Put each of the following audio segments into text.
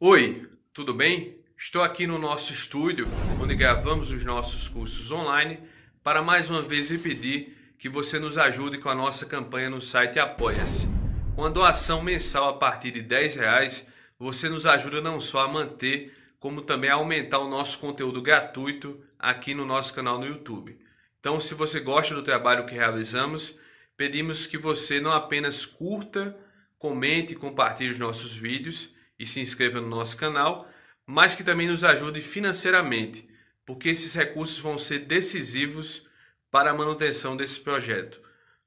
Oi, tudo bem? Estou aqui no nosso estúdio, onde gravamos os nossos cursos online, para mais uma vez lhe pedir que você nos ajude com a nossa campanha no site Apoia-se. Com a doação mensal a partir de R$10, você nos ajuda não só a manter, como também a aumentar o nosso conteúdo gratuito aqui no nosso canal no YouTube. Então, se você gosta do trabalho que realizamos, pedimos que você não apenas curta, comente e compartilhe os nossos vídeos e se inscreva no nosso canal, mas que também nos ajude financeiramente, porque esses recursos vão ser decisivos para a manutenção desse projeto.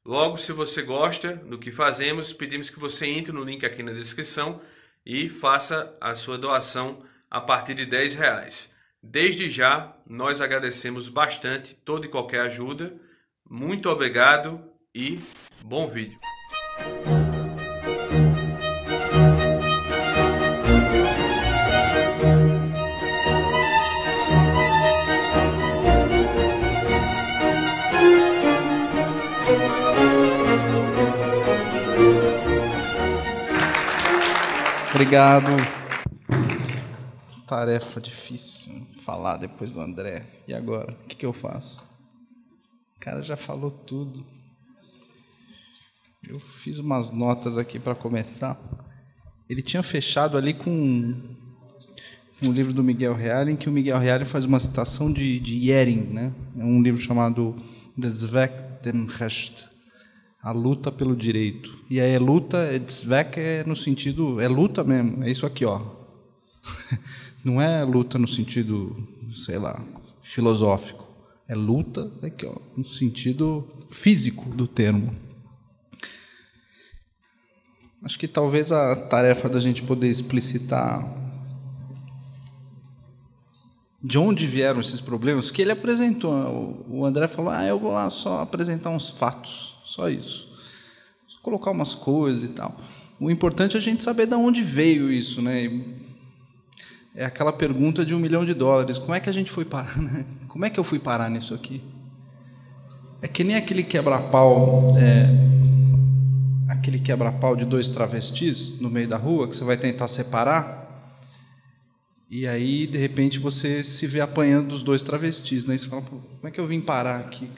Logo, se você gosta do que fazemos, pedimos que você entre no link aqui na descrição e faça a sua doação a partir de R$10. Desde já, nós agradecemos bastante toda e qualquer ajuda. Muito obrigado e bom vídeo. Obrigado. Tarefa difícil falar depois do André. E agora? O que eu faço? O cara já falou tudo. Eu fiz umas notas aqui para começar. Ele tinha fechado ali com um livro do Miguel Reale, em que o Miguel Reale faz uma citação de Jhering, né? É um livro chamado Das Zweck dem Recht, a luta pelo direito. E aí luta, Zweck é no sentido, é luta mesmo, é isso aqui, ó. Não é luta no sentido, sei lá, filosófico. É luta aqui, ó, no sentido físico do termo. Acho que talvez a tarefa da gente poder explicitar de onde vieram esses problemas, que ele apresentou. O André falou, eu vou lá só apresentar uns fatos, só isso. Só colocar umas coisas e tal. O importante é a gente saber de onde veio isso, né? É aquela pergunta de $1 milhão. Como é que a gente foi parar, né? Como é que eu fui parar nisso aqui? É que nem aquele quebra-pau, aquele quebra-pau de 2 travestis no meio da rua, que você vai tentar separar, e aí, de repente, você se vê apanhando dos 2 travestis, né? E você fala, como é que eu vim parar aqui?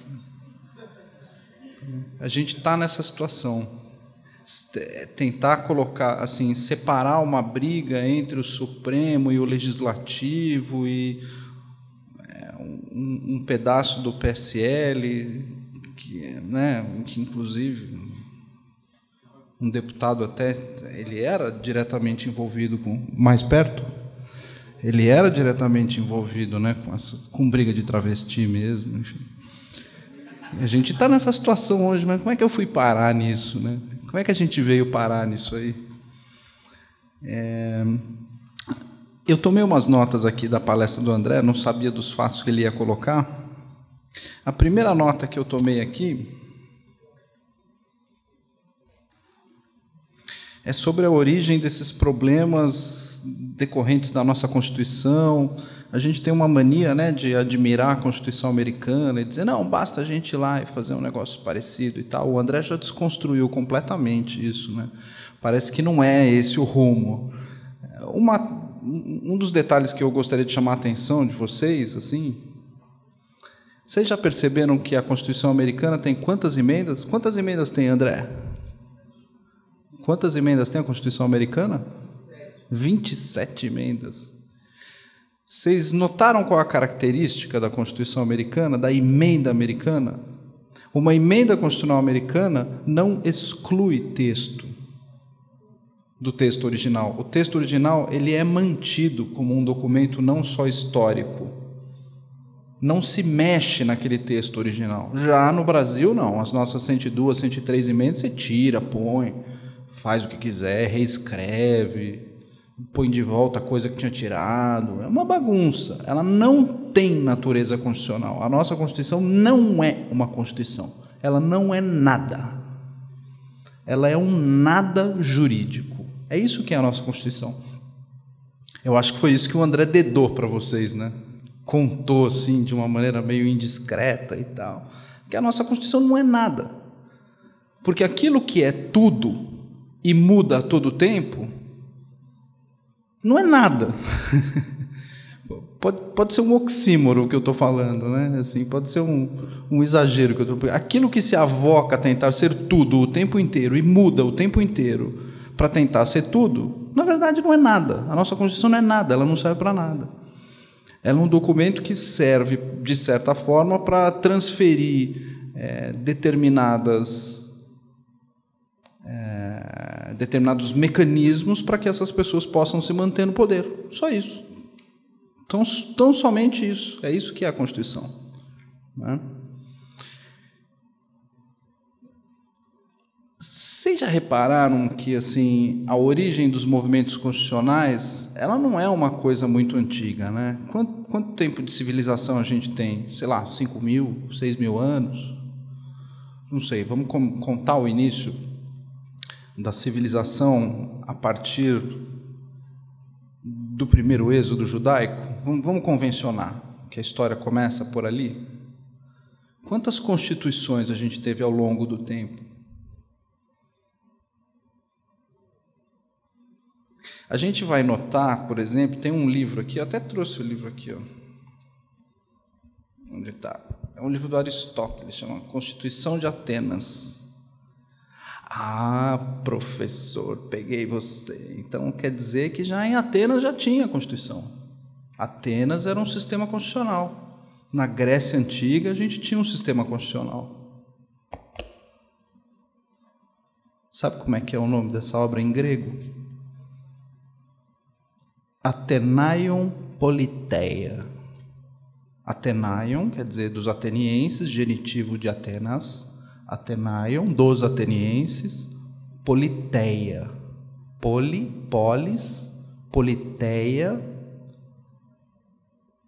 A gente está nessa situação. Tentar colocar, assim, separar uma briga entre o Supremo e o Legislativo e um pedaço do PSL, que inclusive um deputado até ele era diretamente envolvido com mais perto. Ele era diretamente envolvido, né, com briga de travesti mesmo, enfim. A gente está nessa situação hoje, mas como é que eu fui parar nisso, né? Como é que a gente veio parar nisso aí? Eu tomei umas notas aqui da palestra do André, não sabia dos fatos que ele ia colocar. A primeira nota que eu tomei aqui é sobre a origem desses problemas decorrentes da nossa Constituição. A gente tem uma mania, né, de admirar a Constituição americana e dizer, não, basta a gente ir lá e fazer um negócio parecido e tal. O André já desconstruiu completamente isso, né? Parece que não é esse o rumo. Um dos detalhes que eu gostaria de chamar a atenção de vocês, assim, vocês já perceberam que a Constituição americana tem quantas emendas? Quantas emendas tem, André? Quantas emendas tem a Constituição americana? 27 emendas. Vocês notaram qual a característica da Constituição americana, da emenda americana? Uma emenda constitucional americana não exclui texto do texto original. O texto original ele é mantido como um documento não só histórico. Não se mexe naquele texto original. Já no Brasil, não. As nossas 102, 103 emendas, você tira, põe, faz o que quiser, reescreve, põe de volta a coisa que tinha tirado. É uma bagunça. Ela não tem natureza constitucional. A nossa Constituição não é uma Constituição. Ela não é nada. Ela é um nada jurídico. É isso que é a nossa Constituição. Eu acho que foi isso que o André dedou para vocês, né? Contou assim, de uma maneira meio indiscreta e tal. Que a nossa Constituição não é nada. Porque aquilo que é tudo e muda a todo tempo Não é nada. Pode ser um oxímoro o que eu estou falando, né? Assim, pode ser um exagero que eu estou. Aquilo que se avoca a tentar ser tudo o tempo inteiro e muda o tempo inteiro para tentar ser tudo, na verdade não é nada. A nossa Constituição não é nada, ela não serve para nada. Ela é um documento que serve, de certa forma, para transferir determinados mecanismos para que essas pessoas possam se manter no poder. Só isso. Então, somente isso. É isso que é a Constituição. Né? Vocês já repararam que assim, a origem dos movimentos constitucionais ela não é uma coisa muito antiga, né? Quanto tempo de civilização a gente tem? Sei lá, 5.000, 6.000 anos? Não sei, vamos contar o início da civilização a partir do primeiro êxodo judaico? Vamos convencionar que a história começa por ali? Quantas constituições a gente teve ao longo do tempo? A gente vai notar, por exemplo, tem um livro aqui, eu até trouxe o livro aqui, ó. Onde está? É um livro do Aristóteles, chama Constituição de Atenas. Ah, professor, peguei você. Então quer dizer que já em Atenas já tinha Constituição. Atenas era um sistema constitucional. Na Grécia Antiga a gente tinha um sistema constitucional. Sabe como é que é o nome dessa obra em grego? Athenaion Politeia. Athenaion quer dizer dos atenienses, genitivo de Atenas. Athenaion, dos atenienses. Politeia. Polis, politeia.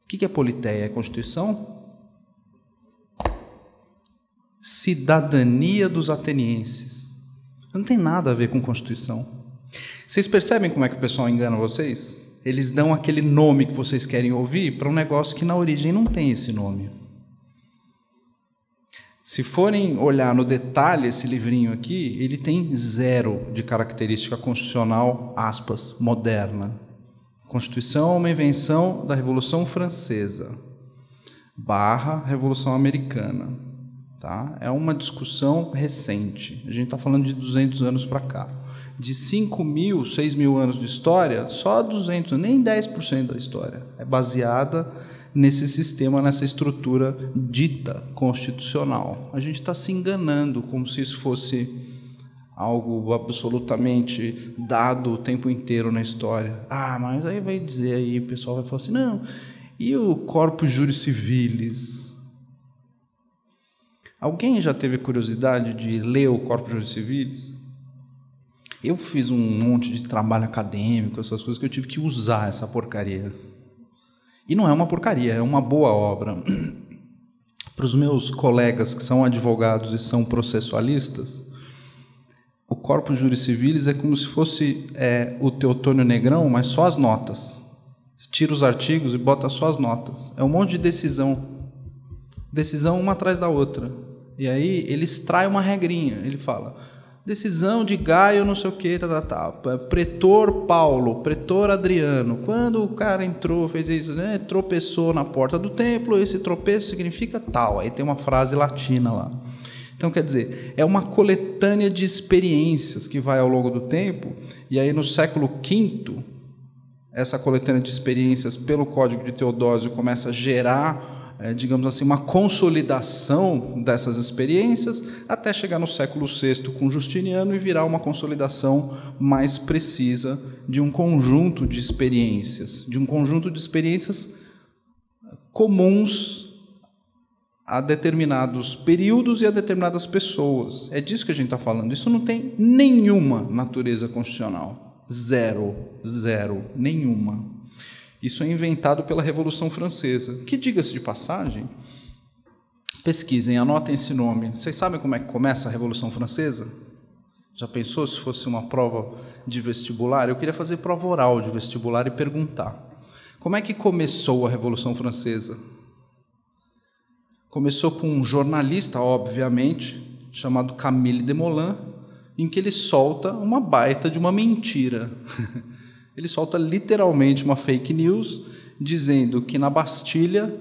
O que é politeia? É Constituição? Cidadania dos atenienses. Não tem nada a ver com Constituição. Vocês percebem como é que o pessoal engana vocês? Eles dão aquele nome que vocês querem ouvir para um negócio que na origem não tem esse nome. Se forem olhar no detalhe esse livrinho aqui, ele tem 0 de característica constitucional, aspas, moderna. Constituição é uma invenção da Revolução Francesa / Revolução Americana. Tá? É uma discussão recente. A gente está falando de 200 anos para cá. De 5.000, 6.000 anos de história, só 200, nem 10% da história é baseada nesse sistema, nessa estrutura dita constitucional. A gente está se enganando como se isso fosse algo absolutamente dado o tempo inteiro na história. Ah, mas aí vai dizer aí, o pessoal vai falar assim, não, e o corpus juris civilis? Alguém já teve curiosidade de ler o corpus juris civilis? Eu fiz um monte de trabalho acadêmico, essas coisas que eu tive que usar essa porcaria. E não é uma porcaria, é uma boa obra. Para os meus colegas que são advogados e são processualistas, o corpus juris civilis é como se fosse o Teotônio Negrão, mas só as notas. Você tira os artigos e bota só as notas. É um monte de decisão. Decisão uma atrás da outra. E aí ele extrai uma regrinha. Ele fala, decisão de Gaio não sei o que, pretor Paulo, pretor Adriano. Quando o cara entrou, fez isso, né, tropeçou na porta do templo, esse tropeço significa tal. Aí tem uma frase latina lá. Então, quer dizer, é uma coletânea de experiências que vai ao longo do tempo, e aí no século V, essa coletânea de experiências pelo Código de Teodósio começa a gerar, digamos assim, uma consolidação dessas experiências, até chegar no século VI com Justiniano e virar uma consolidação mais precisa de um conjunto de experiências, comuns a determinados períodos e a determinadas pessoas. É disso que a gente está falando. Isso não tem nenhuma natureza constitucional. Zero, nenhuma. Isso é inventado pela Revolução Francesa, que, diga-se de passagem, pesquisem, anotem esse nome. Vocês sabem como é que começa a Revolução Francesa? Já pensou se fosse uma prova de vestibular? Eu queria fazer prova oral de vestibular e perguntar. Como é que começou a Revolução Francesa? Começou com um jornalista, obviamente, chamado Camille Desmoulins, em que ele solta uma baita de uma mentira. Ele solta literalmente uma fake news dizendo que na Bastilha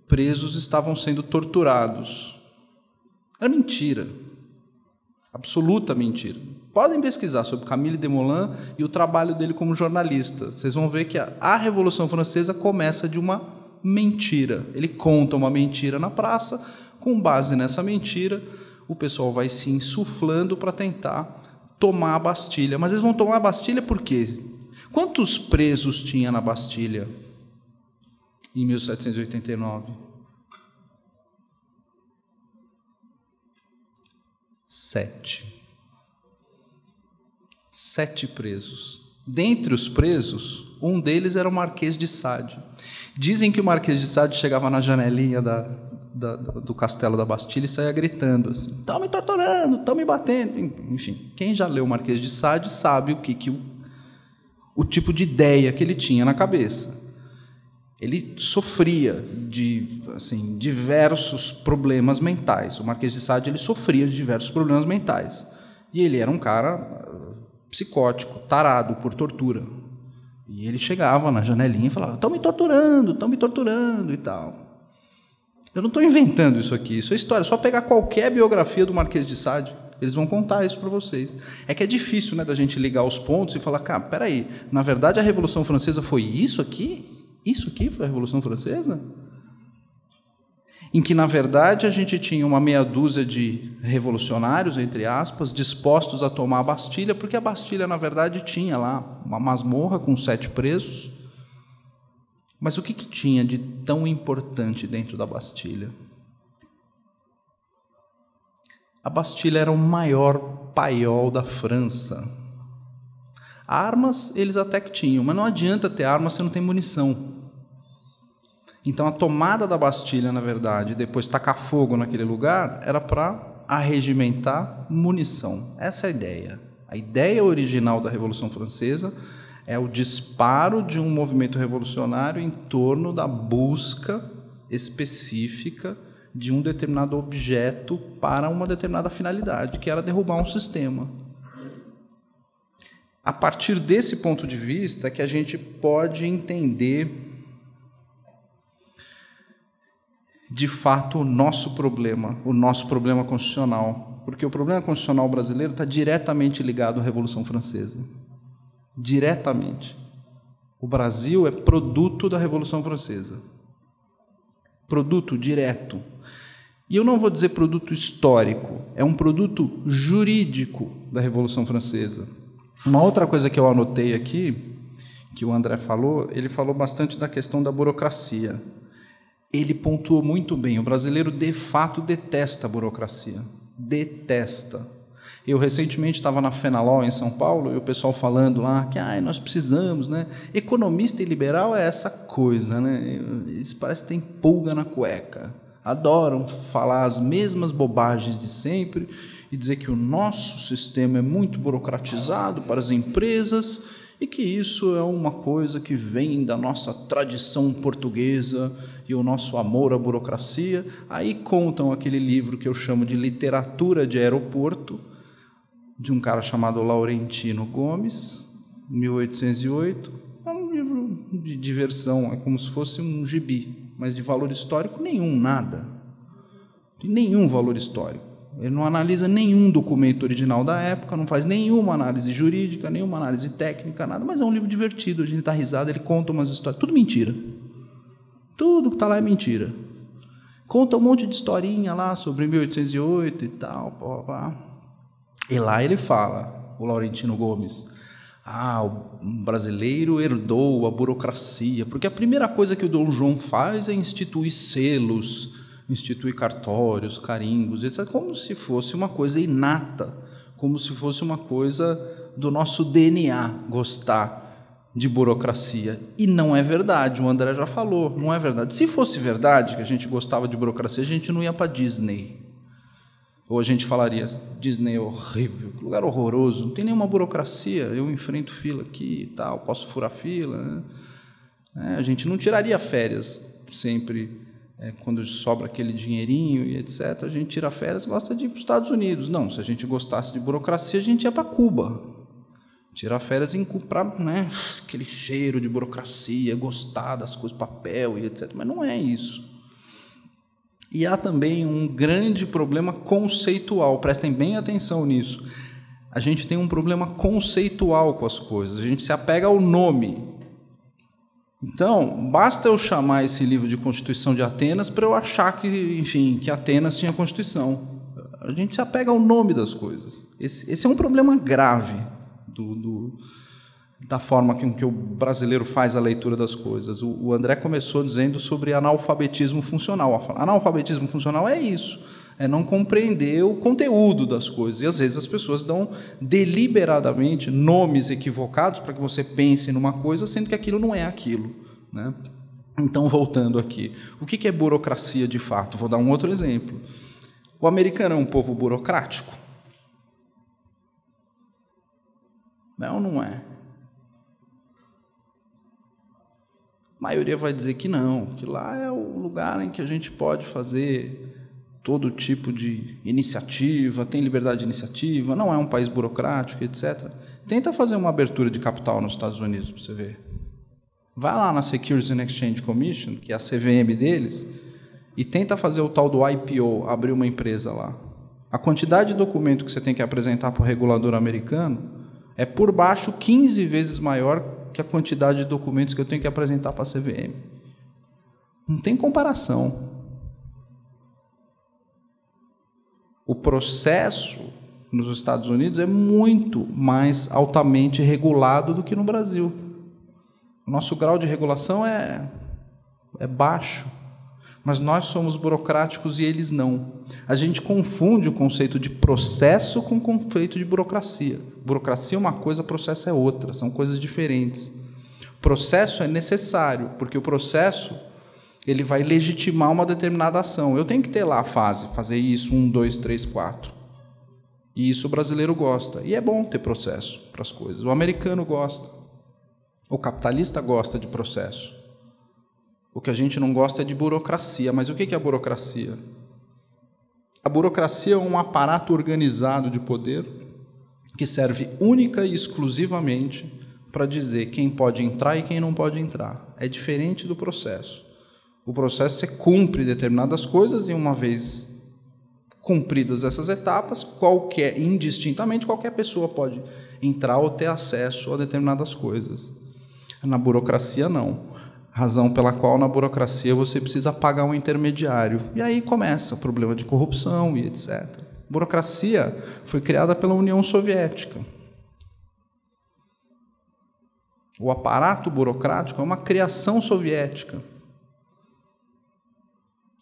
presos estavam sendo torturados. Era mentira. Absoluta mentira. Podem pesquisar sobre Camille Desmoulins e o trabalho dele como jornalista. Vocês vão ver que a Revolução Francesa começa de uma mentira. Ele conta uma mentira na praça, com base nessa mentira, o pessoal vai se insuflando para tentar tomar a Bastilha. Mas eles vão tomar a Bastilha por quê? Quantos presos tinha na Bastilha em 1789? 7. 7 presos. Dentre os presos, um deles era o Marquês de Sade. Dizem que o Marquês de Sade chegava na janelinha do castelo da Bastilha e saía gritando assim: estão me torturando, estão me batendo. Enfim, quem já leu o Marquês de Sade sabe o tipo de ideia que ele tinha na cabeça. Ele sofria de diversos problemas mentais. O Marquês de Sade ele sofria de diversos problemas mentais. E ele era um cara psicótico, tarado por tortura. E ele chegava na janelinha e falava: estão me torturando e tal. Eu não estou inventando isso aqui, isso é história. É só pegar qualquer biografia do Marquês de Sade, eles vão contar isso para vocês. É que é difícil, né, da gente ligar os pontos e falar: cara, peraí, na verdade a Revolução Francesa foi isso aqui? Isso aqui foi a Revolução Francesa? Em que, na verdade, a gente tinha uma meia dúzia de revolucionários, entre aspas, dispostos a tomar a Bastilha, porque a Bastilha, na verdade, tinha lá uma masmorra com 7 presos. Mas o que tinha de tão importante dentro da Bastilha? A Bastilha era o maior paiol da França. Armas eles até que tinham, mas não adianta ter armas se não tem munição. Então a tomada da Bastilha, na verdade, depois tacar fogo naquele lugar, era para arregimentar munição. Essa é a ideia. A ideia original da Revolução Francesa é o disparo de um movimento revolucionário em torno da busca específica de um determinado objeto para uma determinada finalidade, que era derrubar um sistema. A partir desse ponto de vista que a gente pode entender de fato o nosso problema constitucional, porque o problema constitucional brasileiro está diretamente ligado à Revolução Francesa. Diretamente. O Brasil é produto da Revolução Francesa. Produto direto. E eu não vou dizer produto histórico, é um produto jurídico da Revolução Francesa. Uma outra coisa que eu anotei aqui, que o André falou, ele falou bastante da questão da burocracia. Ele pontuou muito bem, o brasileiro de fato detesta a burocracia. Detesta. Eu recentemente estava na Fenalol em São Paulo e o pessoal falando lá que nós precisamos, né? Economista e liberal é essa coisa, né? Eles parecem que têm pulga na cueca. Adoram falar as mesmas bobagens de sempre e dizer que o nosso sistema é muito burocratizado para as empresas e que isso é uma coisa que vem da nossa tradição portuguesa e o nosso amor à burocracia. Aí contam aquele livro que eu chamo de Literatura de Aeroporto, de um cara chamado Laurentino Gomes, 1808. É um livro de diversão, é como se fosse um gibi, mas de valor histórico nenhum, nada. De nenhum valor histórico. Ele não analisa nenhum documento original da época, não faz nenhuma análise jurídica, nenhuma análise técnica, nada, mas é um livro divertido, a gente dá risada, ele conta umas histórias, tudo mentira. Tudo que está lá é mentira. Conta um monte de historinha lá sobre 1808 e tal, pá. E lá ele fala, o Laurentino Gomes, o brasileiro herdou a burocracia, porque a primeira coisa que o Dom João faz é instituir selos, instituir cartórios, carimbos, etc., como se fosse uma coisa inata, como se fosse uma coisa do nosso DNA gostar de burocracia. E não é verdade, o André já falou, não é verdade. Se fosse verdade que a gente gostava de burocracia, a gente não ia para Disney. Ou a gente falaria, Disney é horrível, que lugar horroroso, não tem nenhuma burocracia, eu enfrento fila aqui e tal, posso furar fila. Né? A gente não tiraria férias sempre. Quando sobra aquele dinheirinho e etc., a gente tira férias, gosta de ir para os Estados Unidos. Não, se a gente gostasse de burocracia, a gente ia para Cuba. Tirar férias para, né, aquele cheiro de burocracia, gostar das coisas, papel e etc. Mas não é isso. E há também um grande problema conceitual. Prestem bem atenção nisso. A gente tem um problema conceitual com as coisas. A gente se apega ao nome. Então, basta eu chamar esse livro de Constituição de Atenas para eu achar que, enfim, que Atenas tinha Constituição. A gente se apega ao nome das coisas. Esse é um problema grave da forma que o brasileiro faz a leitura das coisas. O André começou dizendo sobre analfabetismo funcional. Analfabetismo funcional é isso, é não compreender o conteúdo das coisas. E às vezes as pessoas dão deliberadamente nomes equivocados para que você pense numa coisa, sendo que aquilo não é aquilo, né? Então, voltando aqui, o que é burocracia de fato? Vou dar um outro exemplo. O americano é um povo burocrático? Não, não é. A maioria vai dizer que não, que lá é o lugar em que a gente pode fazer todo tipo de iniciativa, tem liberdade de iniciativa, não é um país burocrático, etc. Tenta fazer uma abertura de capital nos Estados Unidos para você ver. Vai lá na Securities and Exchange Commission, que é a CVM deles, e tenta fazer o tal do IPO, abrir uma empresa lá. A quantidade de documento que você tem que apresentar para o regulador americano é por baixo 15 vezes maior que a quantidade de documentos que eu tenho que apresentar para a CVM. Não tem comparação. O processo nos Estados Unidos é muito mais altamente regulado do que no Brasil. O nosso grau de regulação é baixo, mas nós somos burocráticos e eles não. A gente confunde o conceito de processo com o conceito de burocracia. Burocracia é uma coisa, processo é outra, são coisas diferentes. Processo é necessário, porque o processo ele vai legitimar uma determinada ação. Eu tenho que ter lá a fase, fazer isso, 1, 2, 3, 4. E isso o brasileiro gosta. E é bom ter processo para as coisas. O americano gosta. O capitalista gosta de processo. O que a gente não gosta é de burocracia. Mas o que é a burocracia? A burocracia é um aparato organizado de poder que serve única e exclusivamente para dizer quem pode entrar e quem não pode entrar. É diferente do processo. O processo você cumpre determinadas coisas e uma vez cumpridas essas etapas, indistintamente, qualquer pessoa pode entrar ou ter acesso a determinadas coisas. Na burocracia, não. Razão pela qual, na burocracia, você precisa pagar um intermediário. E aí começa o problema de corrupção e etc. A burocracia foi criada pela União Soviética. O aparato burocrático é uma criação soviética.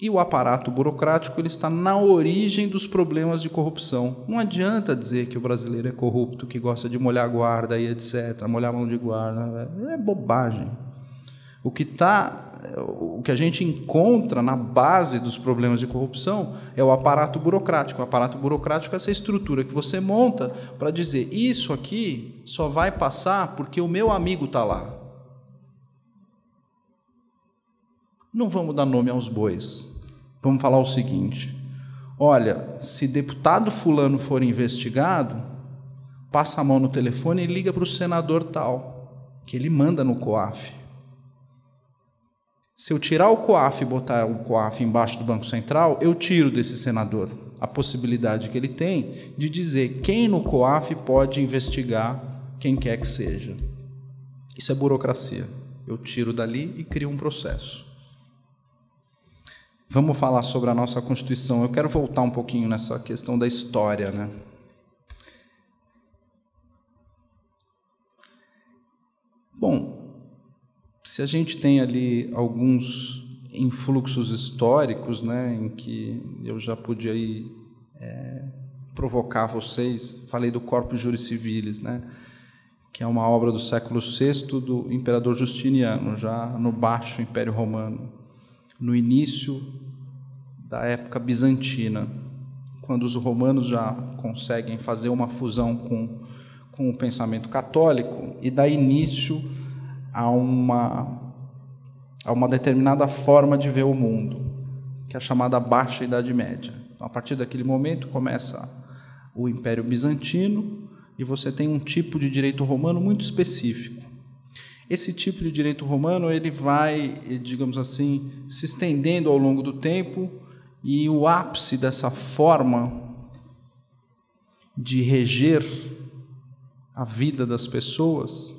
E o aparato burocrático ele está na origem dos problemas de corrupção. Não adianta dizer que o brasileiro é corrupto, que gosta de molhar a guarda e etc., molhar a mão de guarda. É bobagem. O que a gente encontra na base dos problemas de corrupção é o aparato burocrático. O aparato burocrático é essa estrutura que você monta para dizer isso aqui só vai passar porque o meu amigo está lá. Não vamos dar nome aos bois. Vamos falar o seguinte: olha, se deputado fulano for investigado, passa a mão no telefone e liga para o senador tal, que ele manda no COAF. Se eu tirar o COAF e botar o COAF embaixo do Banco Central, eu tiro desse senador a possibilidade que ele tem de dizer quem no COAF pode investigar quem quer que seja. Isso é burocracia. Eu tiro dali e crio um processo. Vamos falar sobre a nossa Constituição. Eu quero voltar um pouquinho nessa questão da história, né? Bom, se a gente tem ali alguns influxos históricos, né, em que eu já pude aí, provocar vocês, falei do Corpus Juris Civilis, né, que é uma obra do século VI do imperador Justiniano, já no Baixo Império Romano, no início da época bizantina, quando os romanos já conseguem fazer uma fusão com o pensamento católico e dá início a uma determinada forma de ver o mundo, que é a chamada Baixa Idade Média. Então, a partir daquele momento começa o Império Bizantino, e você tem um tipo de direito romano muito específico. Esse tipo de direito romano ele vai, digamos assim, se estendendo ao longo do tempo, e o ápice dessa forma de reger a vida das pessoas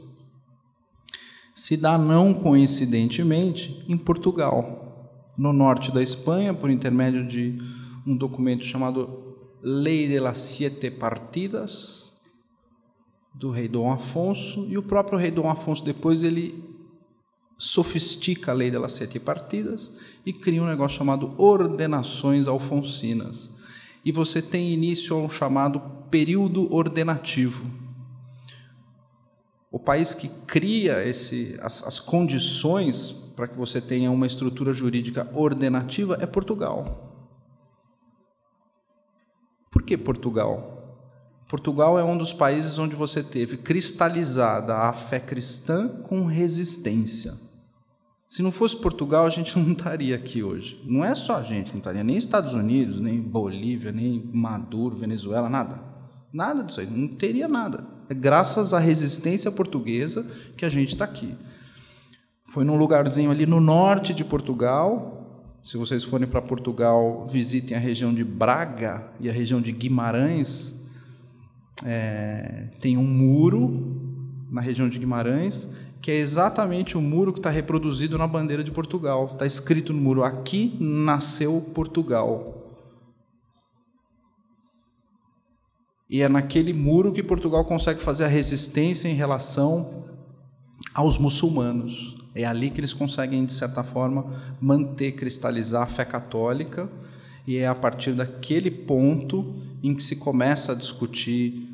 se dá, não coincidentemente, em Portugal, no norte da Espanha, por intermédio de um documento chamado Lei de las Siete Partidas, do rei Dom Afonso, e o próprio rei Dom Afonso depois ele sofistica a Lei de las Siete Partidas e cria um negócio chamado Ordenações Alfonsinas. E você tem início a um chamado período ordenativo. O país que cria as condições para que você tenha uma estrutura jurídica ordenativa é Portugal. Por que Portugal? Portugal é um dos países onde você teve cristalizada a fé cristã com resistência. Se não fosse Portugal, a gente não estaria aqui hoje. Não é só a gente, não estaria nem Estados Unidos, nem Bolívia, nem Maduro, Venezuela, nada. Nada disso aí, não teria nada. É graças à resistência portuguesa que a gente está aqui. Foi num lugarzinho ali no norte de Portugal. Se vocês forem para Portugal, visitem a região de Braga e a região de Guimarães. Tem um muro na região de Guimarães, que é exatamente o muro que está reproduzido na bandeira de Portugal. Está escrito no muro: aqui nasceu Portugal. E é naquele muro que Portugal consegue fazer a resistência em relação aos muçulmanos. É ali que eles conseguem, de certa forma, manter, cristalizar a fé católica, e é a partir daquele ponto em que se começa a discutir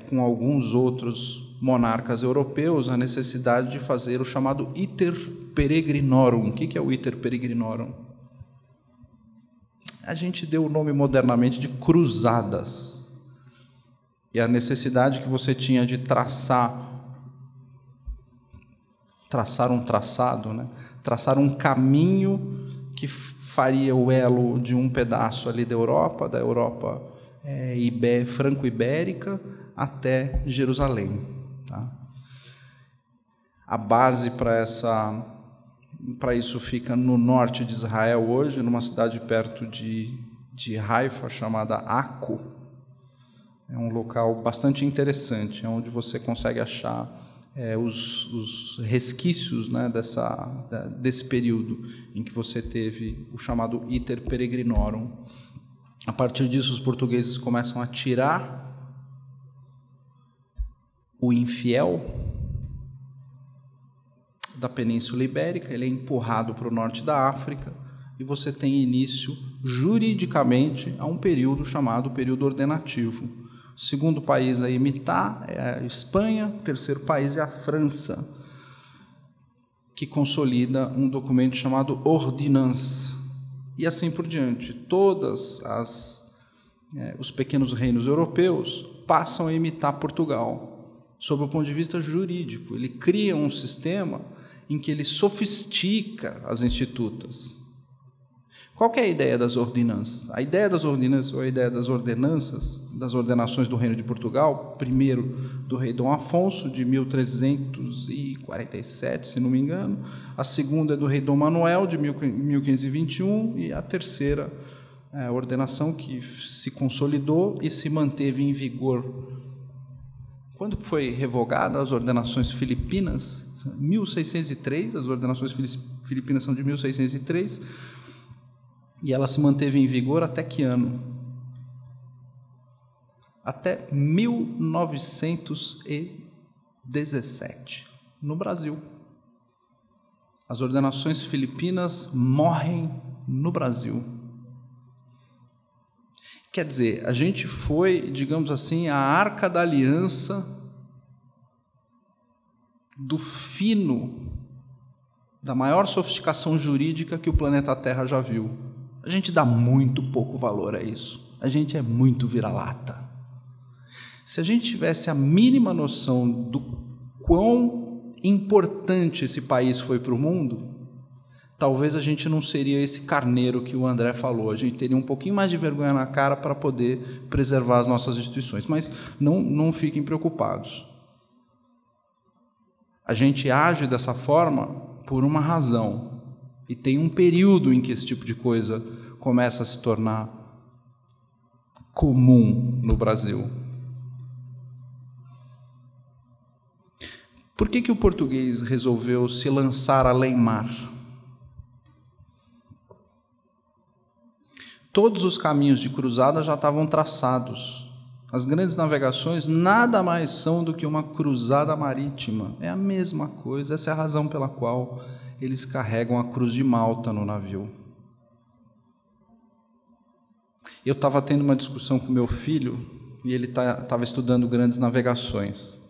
com alguns outros monarcas europeus a necessidade de fazer o chamado iter peregrinorum. O que é o iter peregrinorum? A gente deu o nome modernamente de cruzadas. E a necessidade que você tinha de traçar um traçado, né? Traçar um caminho que faria o elo de um pedaço ali da Europa franco-ibérica até Jerusalém. Tá? A base para isso fica no norte de Israel hoje, numa cidade perto de Haifa, chamada Akko. É um local bastante interessante, onde você consegue achar os resquícios, né, desse período em que você teve o chamado iter peregrinorum. A partir disso, os portugueses começam a tirar o infiel da Península Ibérica, ele é empurrado para o norte da África, e você tem início, juridicamente, a um período chamado período ordenativo. O segundo país a imitar é a Espanha, o terceiro país é a França, que consolida um documento chamado Ordonnance. E assim por diante. Todos os pequenos reinos europeus passam a imitar Portugal, sob o ponto de vista jurídico. Ele cria um sistema em que ele sofistica as institutas. Qual que é a ideia das ordenanças? A ideia das ordenanças, ou a ideia das ordenanças, das ordenações do Reino de Portugal, primeiro do rei Dom Afonso, de 1347, se não me engano, a segunda é do rei Dom Manuel, de 1521, e a terceira é a ordenação que se consolidou e se manteve em vigor. Quando foi revogada as ordenações filipinas? 1603, as ordenações filipinas são de 1603, e ela se manteve em vigor até que ano? Até 1917, no Brasil. As ordenações filipinas morrem no Brasil. Quer dizer, a gente foi, digamos assim, a arca da aliança do fino, da maior sofisticação jurídica que o planeta Terra já viu. A gente dá muito pouco valor a isso. A gente é muito vira-lata. Se a gente tivesse a mínima noção do quão importante esse país foi para o mundo, talvez a gente não seria esse carneiro que o André falou. A gente teria um pouquinho mais de vergonha na cara para poder preservar as nossas instituições. Mas não fiquem preocupados. A gente age dessa forma por uma razão. E tem um período em que esse tipo de coisa começa a se tornar comum no Brasil. Por que o português resolveu se lançar além mar? Todos os caminhos de cruzada já estavam traçados. As grandes navegações nada mais são do que uma cruzada marítima. É a mesma coisa, essa é a razão pela qual eles carregam a cruz de Malta no navio. Eu estava tendo uma discussão com meu filho e ele estava estudando grandes navegações.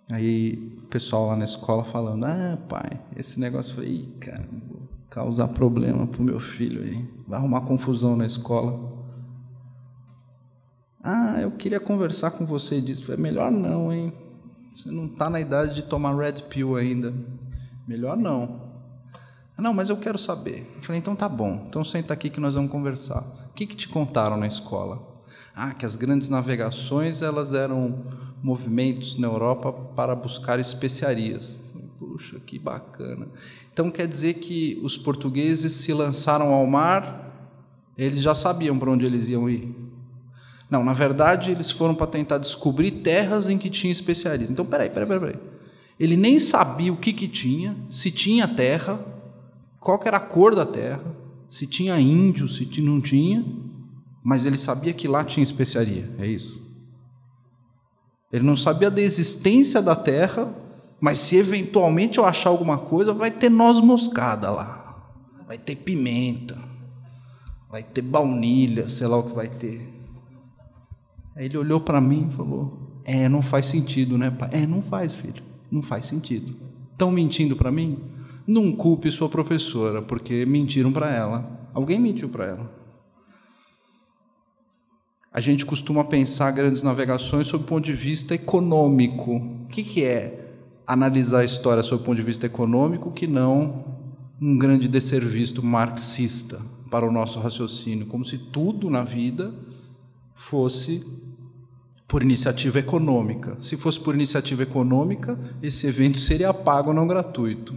Aí o pessoal lá na escola falando: pai, esse negócio foi, cara, vou causar problema pro meu filho aí, vai arrumar confusão na escola. Eu queria conversar com você disso. Falei: melhor não, hein? Você não está na idade de tomar Red Pill ainda. Melhor não. Não, mas eu quero saber. Eu falei: então tá bom. Então senta aqui que nós vamos conversar. O que te contaram na escola? Que as grandes navegações, elas eram movimentos na Europa para buscar especiarias. Puxa, que bacana. Então quer dizer que os portugueses se lançaram ao mar, eles já sabiam para onde eles iam ir? Não, na verdade, eles foram para tentar descobrir terras em que tinha especiarias. Então, peraí. Ele nem sabia o que tinha, se tinha terra, qual que era a cor da terra, se tinha índio, se não tinha, mas ele sabia que lá tinha especiaria, é isso. Ele não sabia da existência da terra, mas se eventualmente eu achar alguma coisa, vai ter noz moscada lá, vai ter pimenta, vai ter baunilha, sei lá o que vai ter. Aí ele olhou para mim e falou: não faz sentido, né, pai? Não faz, filho, não faz sentido. Estão mentindo para mim? Não culpe sua professora, porque mentiram para ela. Alguém mentiu para ela. A gente costuma pensar grandes navegações sob o ponto de vista econômico. O que é analisar a história sob o ponto de vista econômico, que não um grande desserviço marxista para o nosso raciocínio, como se tudo na vida fosse por iniciativa econômica. Se fosse por iniciativa econômica, esse evento seria pago, não gratuito.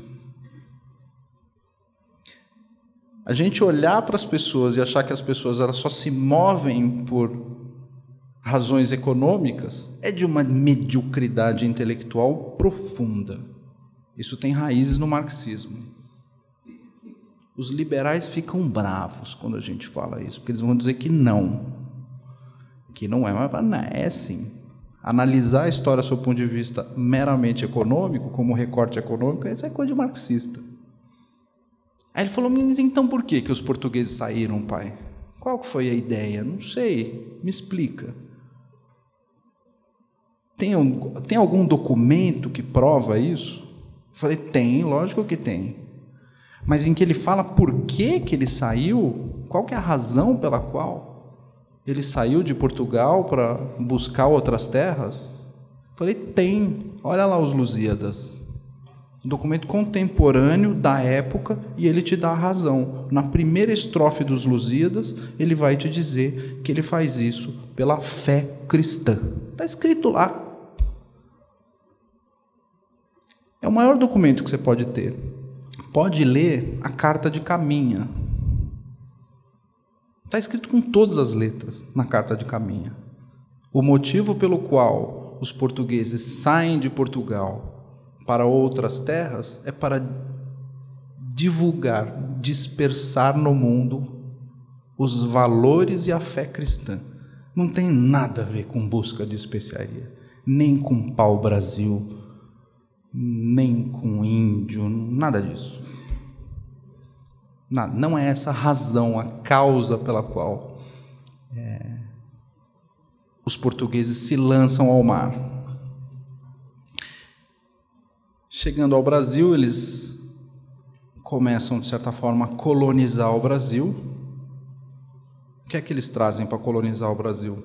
A gente olhar para as pessoas e achar que as pessoas elas só se movem por razões econômicas é de uma mediocridade intelectual profunda. Isso tem raízes no marxismo. Os liberais ficam bravos quando a gente fala isso, porque eles vão dizer que não é, mas não é sim. Analisar a história sob o ponto de vista meramente econômico, como recorte econômico, isso é coisa de marxista. Aí ele falou: mas então por que os portugueses saíram, pai? Qual que foi a ideia? Não sei, me explica. Tem algum documento que prova isso? Eu falei: tem, lógico que tem. Mas em que ele fala por que ele saiu? Qual que é a razão pela qual ele saiu de Portugal para buscar outras terras? Eu falei: tem, olha lá os Lusíadas. Um documento contemporâneo da época, e ele te dá a razão. Na primeira estrofe dos Lusíadas, ele vai te dizer que ele faz isso pela fé cristã. Está escrito lá. É o maior documento que você pode ter. Pode ler a Carta de Caminha. Está escrito com todas as letras na Carta de Caminha. O motivo pelo qual os portugueses saem de Portugal para outras terras é para divulgar, dispersar no mundo os valores e a fé cristã. Não tem nada a ver com busca de especiaria, nem com pau-brasil, nem com índio, nada disso. Não é essa a razão, a causa pela qual os portugueses se lançam ao mar. Chegando ao Brasil, eles começam, de certa forma, a colonizar o Brasil. O que é que eles trazem para colonizar o Brasil?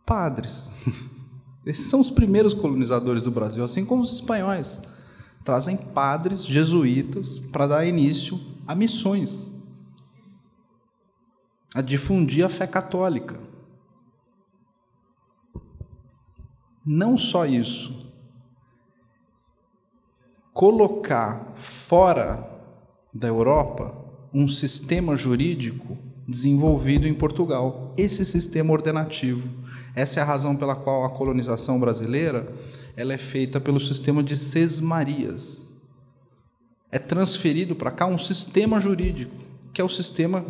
Padres. Esses são os primeiros colonizadores do Brasil, assim como os espanhóis. Trazem padres jesuítas para dar início a missões, a difundir a fé católica. Não só isso, colocar fora da Europa um sistema jurídico desenvolvido em Portugal, esse sistema ordinativo. Essa é a razão pela qual a colonização brasileira ela é feita pelo sistema de sesmarias. É transferido para cá um sistema jurídico, que é o sistema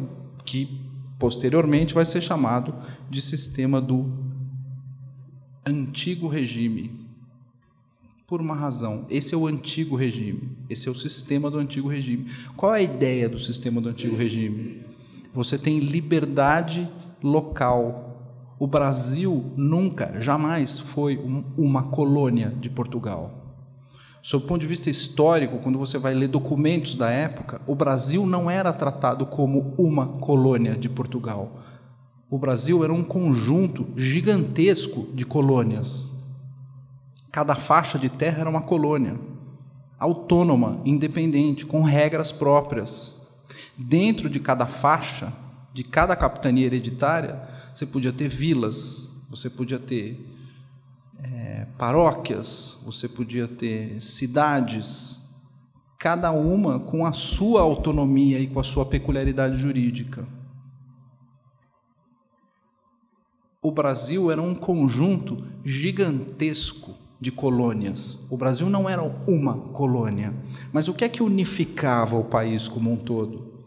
que posteriormente vai ser chamado de sistema do antigo regime. Por uma razão, esse é o antigo regime, esse é o sistema do antigo regime. Qual é a ideia do sistema do antigo regime? Você tem liberdade local. O Brasil nunca, jamais foi uma colônia de Portugal. Sob o ponto de vista histórico, quando você vai ler documentos da época, o Brasil não era tratado como uma colônia de Portugal. O Brasil era um conjunto gigantesco de colônias. Cada faixa de terra era uma colônia, autônoma, independente, com regras próprias. Dentro de cada faixa, de cada capitania hereditária, você podia ter vilas, você podia ter paróquias, você podia ter cidades, cada uma com a sua autonomia e com a sua peculiaridade jurídica. O Brasil era um conjunto gigantesco de colônias. O Brasil não era uma colônia. Mas o que é que unificava o país como um todo?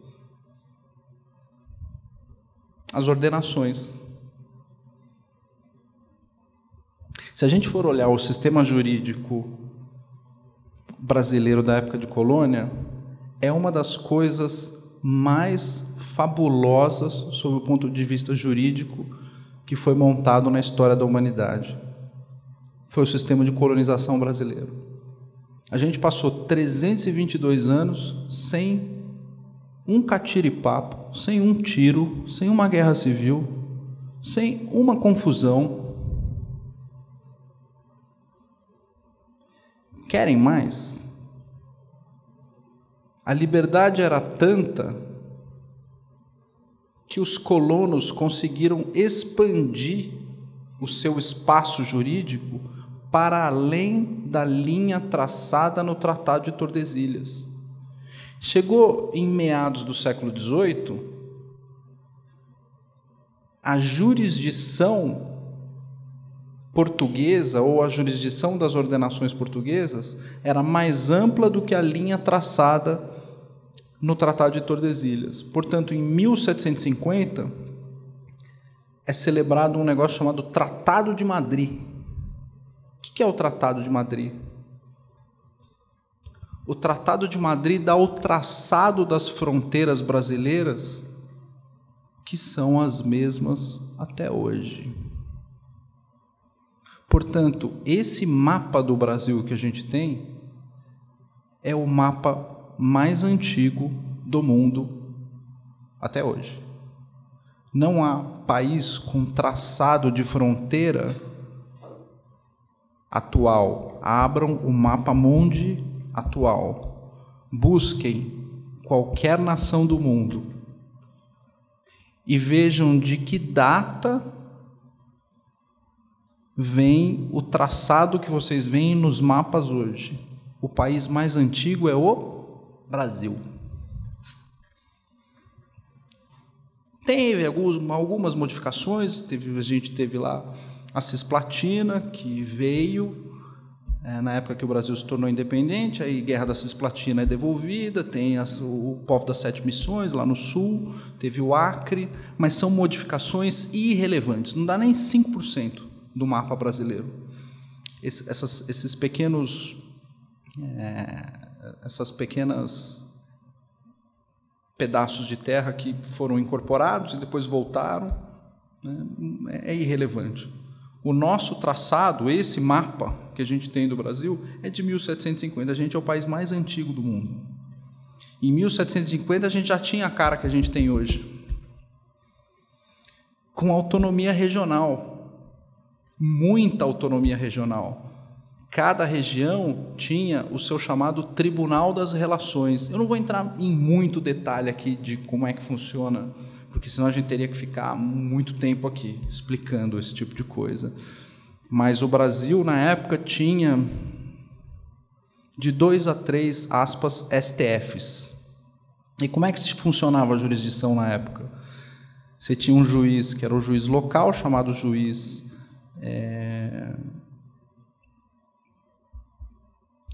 As ordenações. Se a gente for olhar o sistema jurídico brasileiro da época de colônia, é uma das coisas mais fabulosas sob o ponto de vista jurídico que foi montado na história da humanidade. Foi o sistema de colonização brasileiro. A gente passou 322 anos sem um catiripapo, sem um tiro, sem uma guerra civil, sem uma confusão. Querem mais? A liberdade era tanta que os colonos conseguiram expandir o seu espaço jurídico para além da linha traçada no Tratado de Tordesilhas. Chegou em meados do século XVIII, a jurisdição portuguesa, ou a jurisdição das ordenações portuguesas, era mais ampla do que a linha traçada no Tratado de Tordesilhas. Portanto, em 1750, é celebrado um negócio chamado Tratado de Madrid. O que é o Tratado de Madrid? O Tratado de Madrid dá o traçado das fronteiras brasileiras, que são as mesmas até hoje. Portanto, esse mapa do Brasil que a gente tem é o mapa mais antigo do mundo até hoje. Não há país com traçado de fronteira atual. Abram o mapa mundi atual. Busquem qualquer nação do mundo e vejam de que data vem o traçado que vocês veem nos mapas hoje. O país mais antigo é o Brasil. Teve algumas modificações, a gente teve lá a Cisplatina, que veio na época que o Brasil se tornou independente, aí a Guerra da Cisplatina é devolvida, tem o Povo das Sete Missões lá no sul, teve o Acre, mas são modificações irrelevantes, não dá nem 5% do mapa brasileiro. Essas pequenas pedaços de terra que foram incorporados e depois voltaram, né, é irrelevante. O nosso traçado, esse mapa que a gente tem do Brasil, é de 1750. A gente é o país mais antigo do mundo. Em 1750 a gente já tinha a cara que a gente tem hoje, com autonomia regional. Muita autonomia regional. Cada região tinha o seu chamado Tribunal das Relações. Eu não vou entrar em muito detalhe aqui de como é que funciona, porque senão a gente teria que ficar muito tempo aqui explicando esse tipo de coisa. Mas o Brasil, na época, tinha de 2 a 3, aspas, STFs. E como é que funcionava a jurisdição na época? Você tinha um juiz, que era o juiz local, chamado juiz...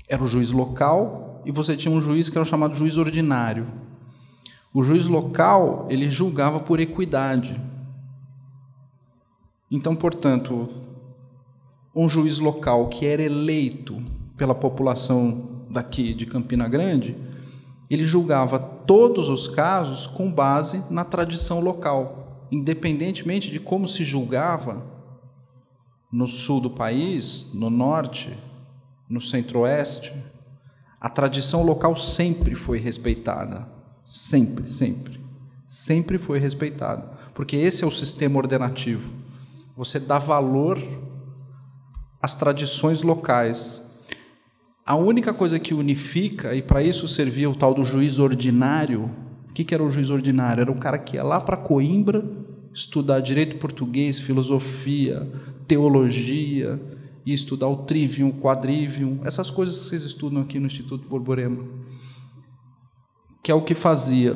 Era o juiz local, e você tinha um juiz que era o chamado juiz ordinário. O juiz local, ele julgava por equidade. Então, portanto, um juiz local que era eleito pela população daqui de Campina Grande, ele julgava todos os casos com base na tradição local, independentemente de como se julgava no sul do país, no norte, no centro-oeste. A tradição local sempre foi respeitada. Sempre, sempre. Sempre foi respeitada. Porque esse é o sistema ordenativo. Você dá valor às tradições locais. A única coisa que unifica, e para isso servia o tal do juiz ordinário. O que era o juiz ordinário? Era um cara que ia lá para Coimbra estudar direito português, filosofia, teologia, e estudar o trivium, o quadrivium, essas coisas que vocês estudam aqui no Instituto Borborema, que é o que fazia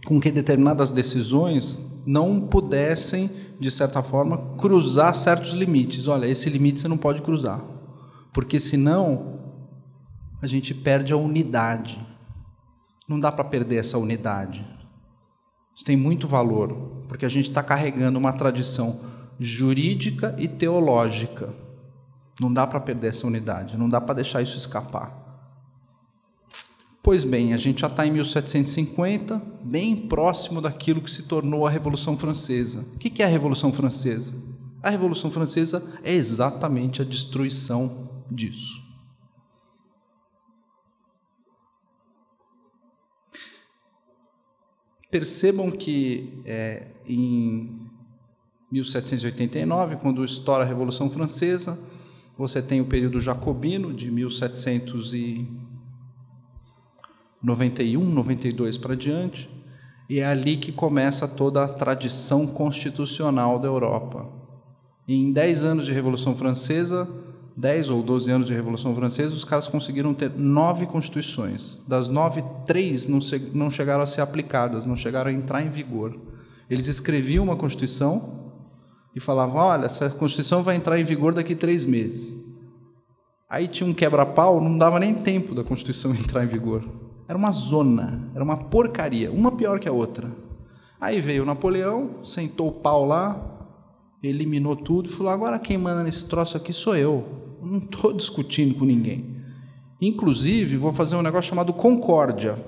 com que determinadas decisões não pudessem, de certa forma, cruzar certos limites. Olha, esse limite você não pode cruzar, porque senão a gente perde a unidade. Não dá para perder essa unidade. Isso tem muito valor, porque a gente está carregando uma tradição jurídica e teológica. Não dá para perder essa unidade, não dá para deixar isso escapar. Pois bem, a gente já está em 1750, bem próximo daquilo que se tornou a Revolução Francesa. O que é a Revolução Francesa? A Revolução Francesa é exatamente a destruição disso. Percebam que em 1789, quando estoura a Revolução Francesa, você tem o período jacobino, de 1791, 92 para diante, e é ali que começa toda a tradição constitucional da Europa. E em 10 anos de Revolução Francesa, 10 ou 12 anos de Revolução Francesa, os caras conseguiram ter 9 constituições. Das 9, 3 não chegaram a ser aplicadas, não chegaram a entrar em vigor. Eles escreviam uma Constituição e falavam, olha, essa Constituição vai entrar em vigor daqui 3 meses. Aí tinha um quebra-pau, não dava nem tempo da Constituição entrar em vigor. Era uma zona, era uma porcaria, uma pior que a outra. Aí veio Napoleão, sentou o pau lá, eliminou tudo e falou, agora quem manda nesse troço aqui sou eu. Eu não estou discutindo com ninguém. Inclusive, vou fazer um negócio chamado concórdia.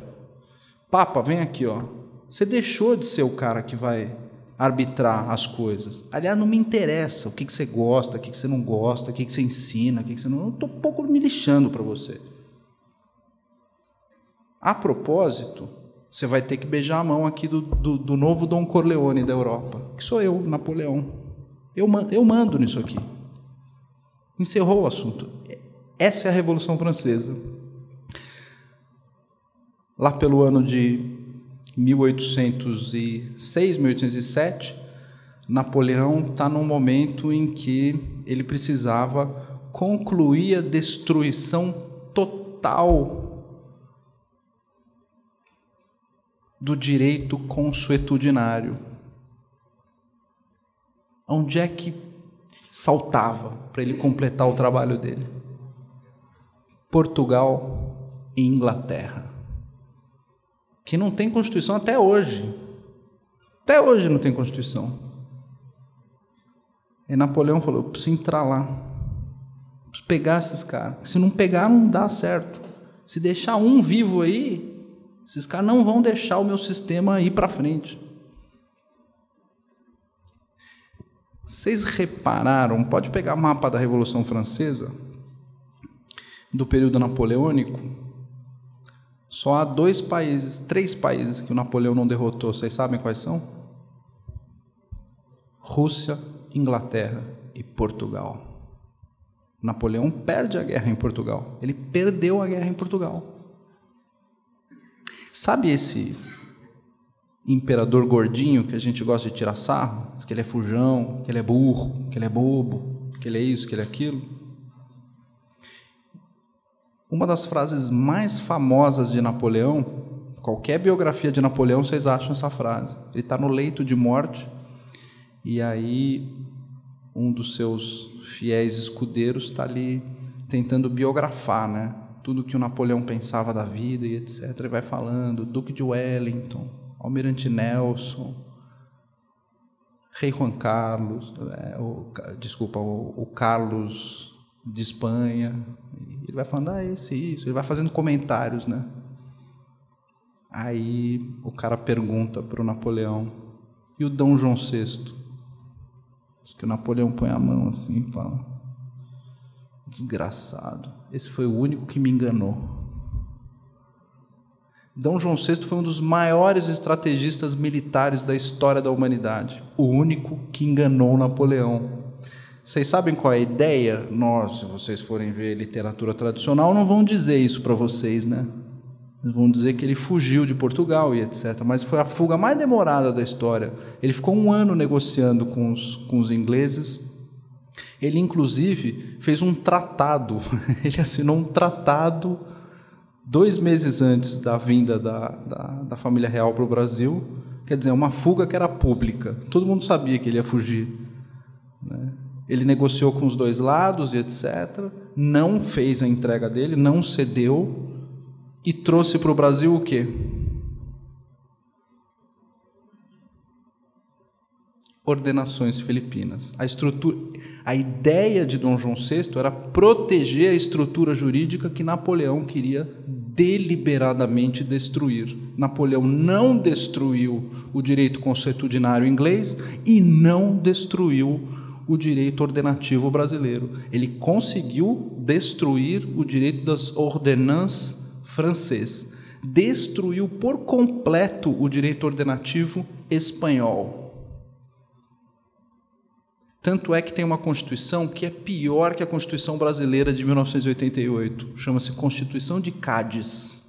Papa, vem aqui, ó. Você deixou de ser o cara que vai arbitrar as coisas. Aliás, não me interessa o que você gosta, o que você não gosta, o que você ensina, o que você não... Eu estou pouco me lixando para você. A propósito, você vai ter que beijar a mão aqui do novo Dom Corleone da Europa, que sou eu, Napoleão. Eu mando nisso aqui. Encerrou o assunto. Essa é a Revolução Francesa. Lá pelo ano de 1806, 1807, Napoleão está num momento em que ele precisava concluir a destruição total do direito consuetudinário. Onde é que faltava para ele completar o trabalho dele? Portugal e Inglaterra, que não tem Constituição até hoje. Até hoje não tem Constituição. E Napoleão falou, eu preciso entrar lá, preciso pegar esses caras. Se não pegar, não dá certo. Se deixar um vivo aí, esses caras não vão deixar o meu sistema ir para frente. Vocês repararam, pode pegar o mapa da Revolução Francesa, do período napoleônico, só há 3 países que o Napoleão não derrotou. Vocês sabem quais são? Rússia, Inglaterra e Portugal. Napoleão perde a guerra em Portugal. Ele perdeu a guerra em Portugal. Sabe esse imperador gordinho que a gente gosta de tirar sarro? Diz que ele é fujão, que ele é burro, que ele é bobo, que ele é isso, que ele é aquilo. Uma das frases mais famosas de Napoleão, qualquer biografia de Napoleão vocês acham essa frase. Ele está no leito de morte e aí um dos seus fiéis escudeiros está ali tentando biografar, né? Tudo que o Napoleão pensava da vida e etc. Ele vai falando, Duque de Wellington, Almirante Nelson, Rei Juan Carlos, o Carlos de Espanha. Ele vai falando, isso. Ele vai fazendo comentários, né? Aí o cara pergunta para o Napoleão, e o Dom João VI? Diz que o Napoleão põe a mão assim e fala, desgraçado, esse foi o único que me enganou. Dom João VI foi um dos maiores estrategistas militares da história da humanidade, o único que enganou Napoleão. Vocês sabem qual é a ideia? Se vocês forem ver literatura tradicional, não vão dizer isso para vocês, né? Vão dizer que ele fugiu de Portugal e etc. Mas foi a fuga mais demorada da história. Ele ficou 1 ano negociando com os ingleses. Ele, inclusive, fez um tratado. Ele assinou um tratado 2 meses antes da vinda da família real para o Brasil. Quer dizer, uma fuga que era pública. Todo mundo sabia que ele ia fugir, né? Ele negociou com os 2 lados e etc. Não fez a entrega dele, não cedeu e trouxe para o Brasil o quê? Ordenações filipinas. A ideia de Dom João VI era proteger a estrutura jurídica que Napoleão queria deliberadamente destruir. Napoleão não destruiu o direito consuetudinário inglês e não destruiu o direito ordenativo brasileiro. Ele conseguiu destruir o direito das ordonnances francês. Destruiu por completo o direito ordenativo espanhol. Tanto é que tem uma Constituição que é pior que a Constituição brasileira de 1988. Chama-se Constituição de Cádiz.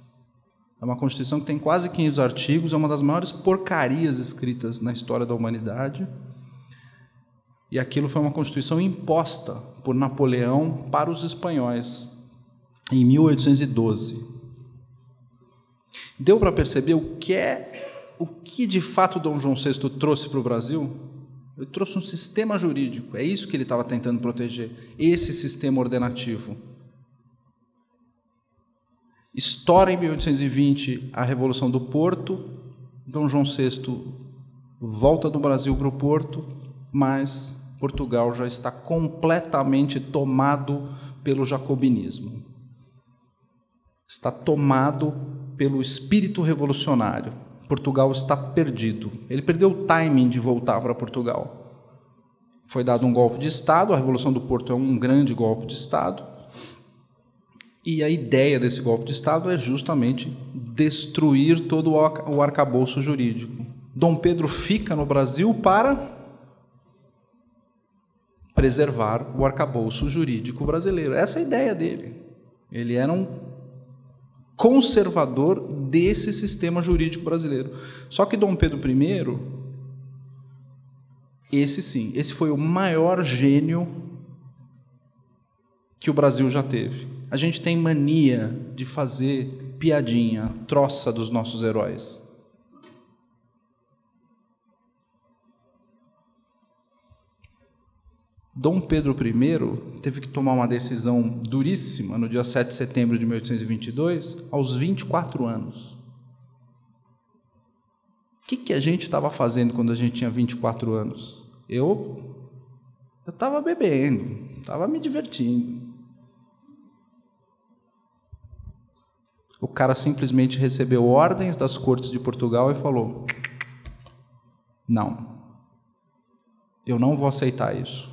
É uma Constituição que tem quase 500 artigos, é uma das maiores porcarias escritas na história da humanidade. E aquilo foi uma Constituição imposta por Napoleão para os espanhóis, em 1812. Deu para perceber o que de fato Dom João VI trouxe para o Brasil? Ele trouxe um sistema jurídico, é isso que ele estava tentando proteger, esse sistema ordenativo. Estoura em 1820 a Revolução do Porto, Dom João VI volta do Brasil para o Porto, mas Portugal já está completamente tomado pelo jacobinismo. Está tomado pelo espírito revolucionário. Portugal está perdido. Ele perdeu o timing de voltar para Portugal. Foi dado um golpe de Estado, a Revolução do Porto é um grande golpe de Estado, e a ideia desse golpe de Estado é justamente destruir todo o arcabouço jurídico. Dom Pedro fica no Brasil para preservar o arcabouço jurídico brasileiro. Essa é a ideia dele. Ele era um conservador desse sistema jurídico brasileiro. Só que Dom Pedro I, esse foi o maior gênio que o Brasil já teve. A gente tem mania de fazer piadinha, troça dos nossos heróis. Dom Pedro I teve que tomar uma decisão duríssima no dia 7 de setembro de 1822, aos 24 anos. O que a gente estava fazendo quando a gente tinha 24 anos? Eu estava bebendo, estava me divertindo. O cara simplesmente recebeu ordens das cortes de Portugal e falou: não, eu não vou aceitar isso.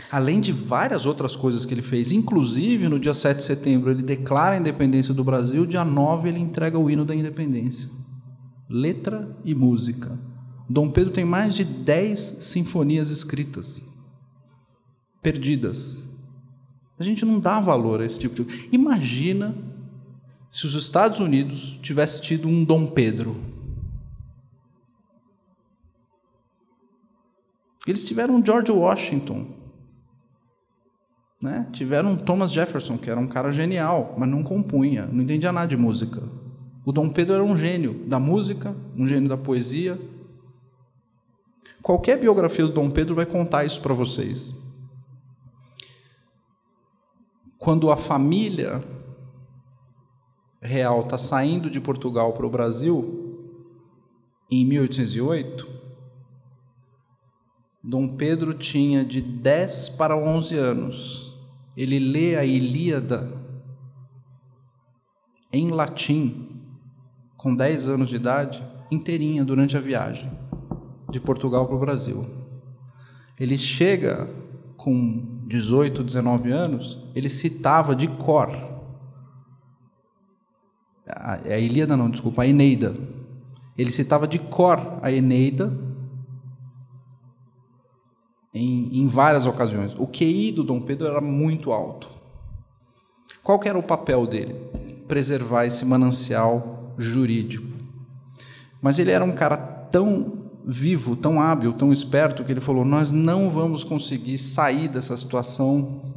Além de várias outras coisas que ele fez, inclusive no dia 7 de setembro ele declara a independência do Brasil, dia 9 ele entrega o hino da independência. Letra e música. Dom Pedro tem mais de 10 sinfonias escritas. perdidas. A gente não dá valor a esse tipo de... Imagina se os Estados Unidos tivessem tido um Dom Pedro. Eles tiveram um George Washington, né? Tiveram um Thomas Jefferson, que era um cara genial, mas não compunha, não entendia nada de música. O Dom Pedro era um gênio da música, um gênio da poesia. Qualquer biografia do Dom Pedro vai contar isso para vocês. Quando a família real está saindo de Portugal para o Brasil, em 1808, Dom Pedro tinha de 10 para 11 anos. Ele lê a Ilíada em latim, com 10 anos de idade, inteirinha durante a viagem de Portugal para o Brasil. Ele chega com 18, 19 anos, ele citava de cor a Ilíada não, desculpa, a Eneida. Ele citava de cor a Eneida em várias ocasiões. O QI do Dom Pedro era muito alto. Qual que era o papel dele? Preservar esse manancial jurídico. Mas ele era um cara tão vivo, tão hábil, tão esperto, que ele falou: nós não vamos conseguir sair dessa situação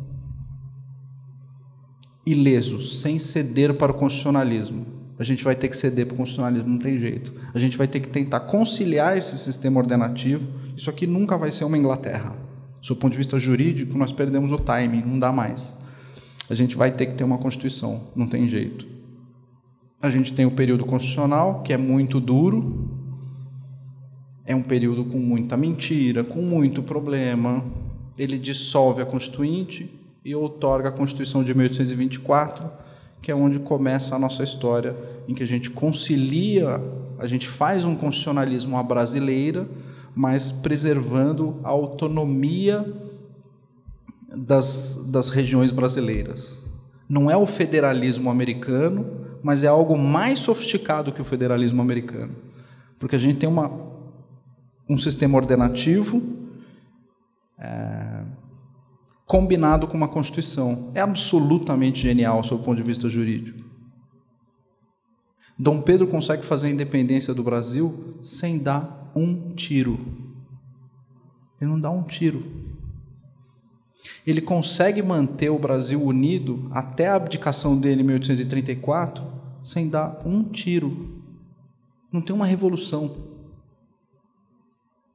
ilesos, sem ceder para o constitucionalismo. A gente vai ter que ceder para o constitucionalismo, não tem jeito. A gente vai ter que tentar conciliar esse sistema ordenativo. Isso aqui nunca vai ser uma Inglaterra. Do ponto de vista jurídico, nós perdemos o timing, não dá mais. A gente vai ter que ter uma Constituição, não tem jeito. A gente tem o período constitucional, que é muito duro, é um período com muita mentira, com muito problema. Ele dissolve a Constituinte e outorga a Constituição de 1824, que é onde começa a nossa história, em que a gente concilia, a gente faz um constitucionalismo à brasileira, mas preservando a autonomia das regiões brasileiras. Não é o federalismo americano, mas é algo mais sofisticado que o federalismo americano, porque a gente tem um sistema ordenativo combinado com uma Constituição. É absolutamente genial sob o ponto de vista jurídico. Dom Pedro consegue fazer a independência do Brasil sem dar um tiro. Ele não dá um tiro. Ele consegue manter o Brasil unido até a abdicação dele em 1834 sem dar um tiro. Não tem uma revolução.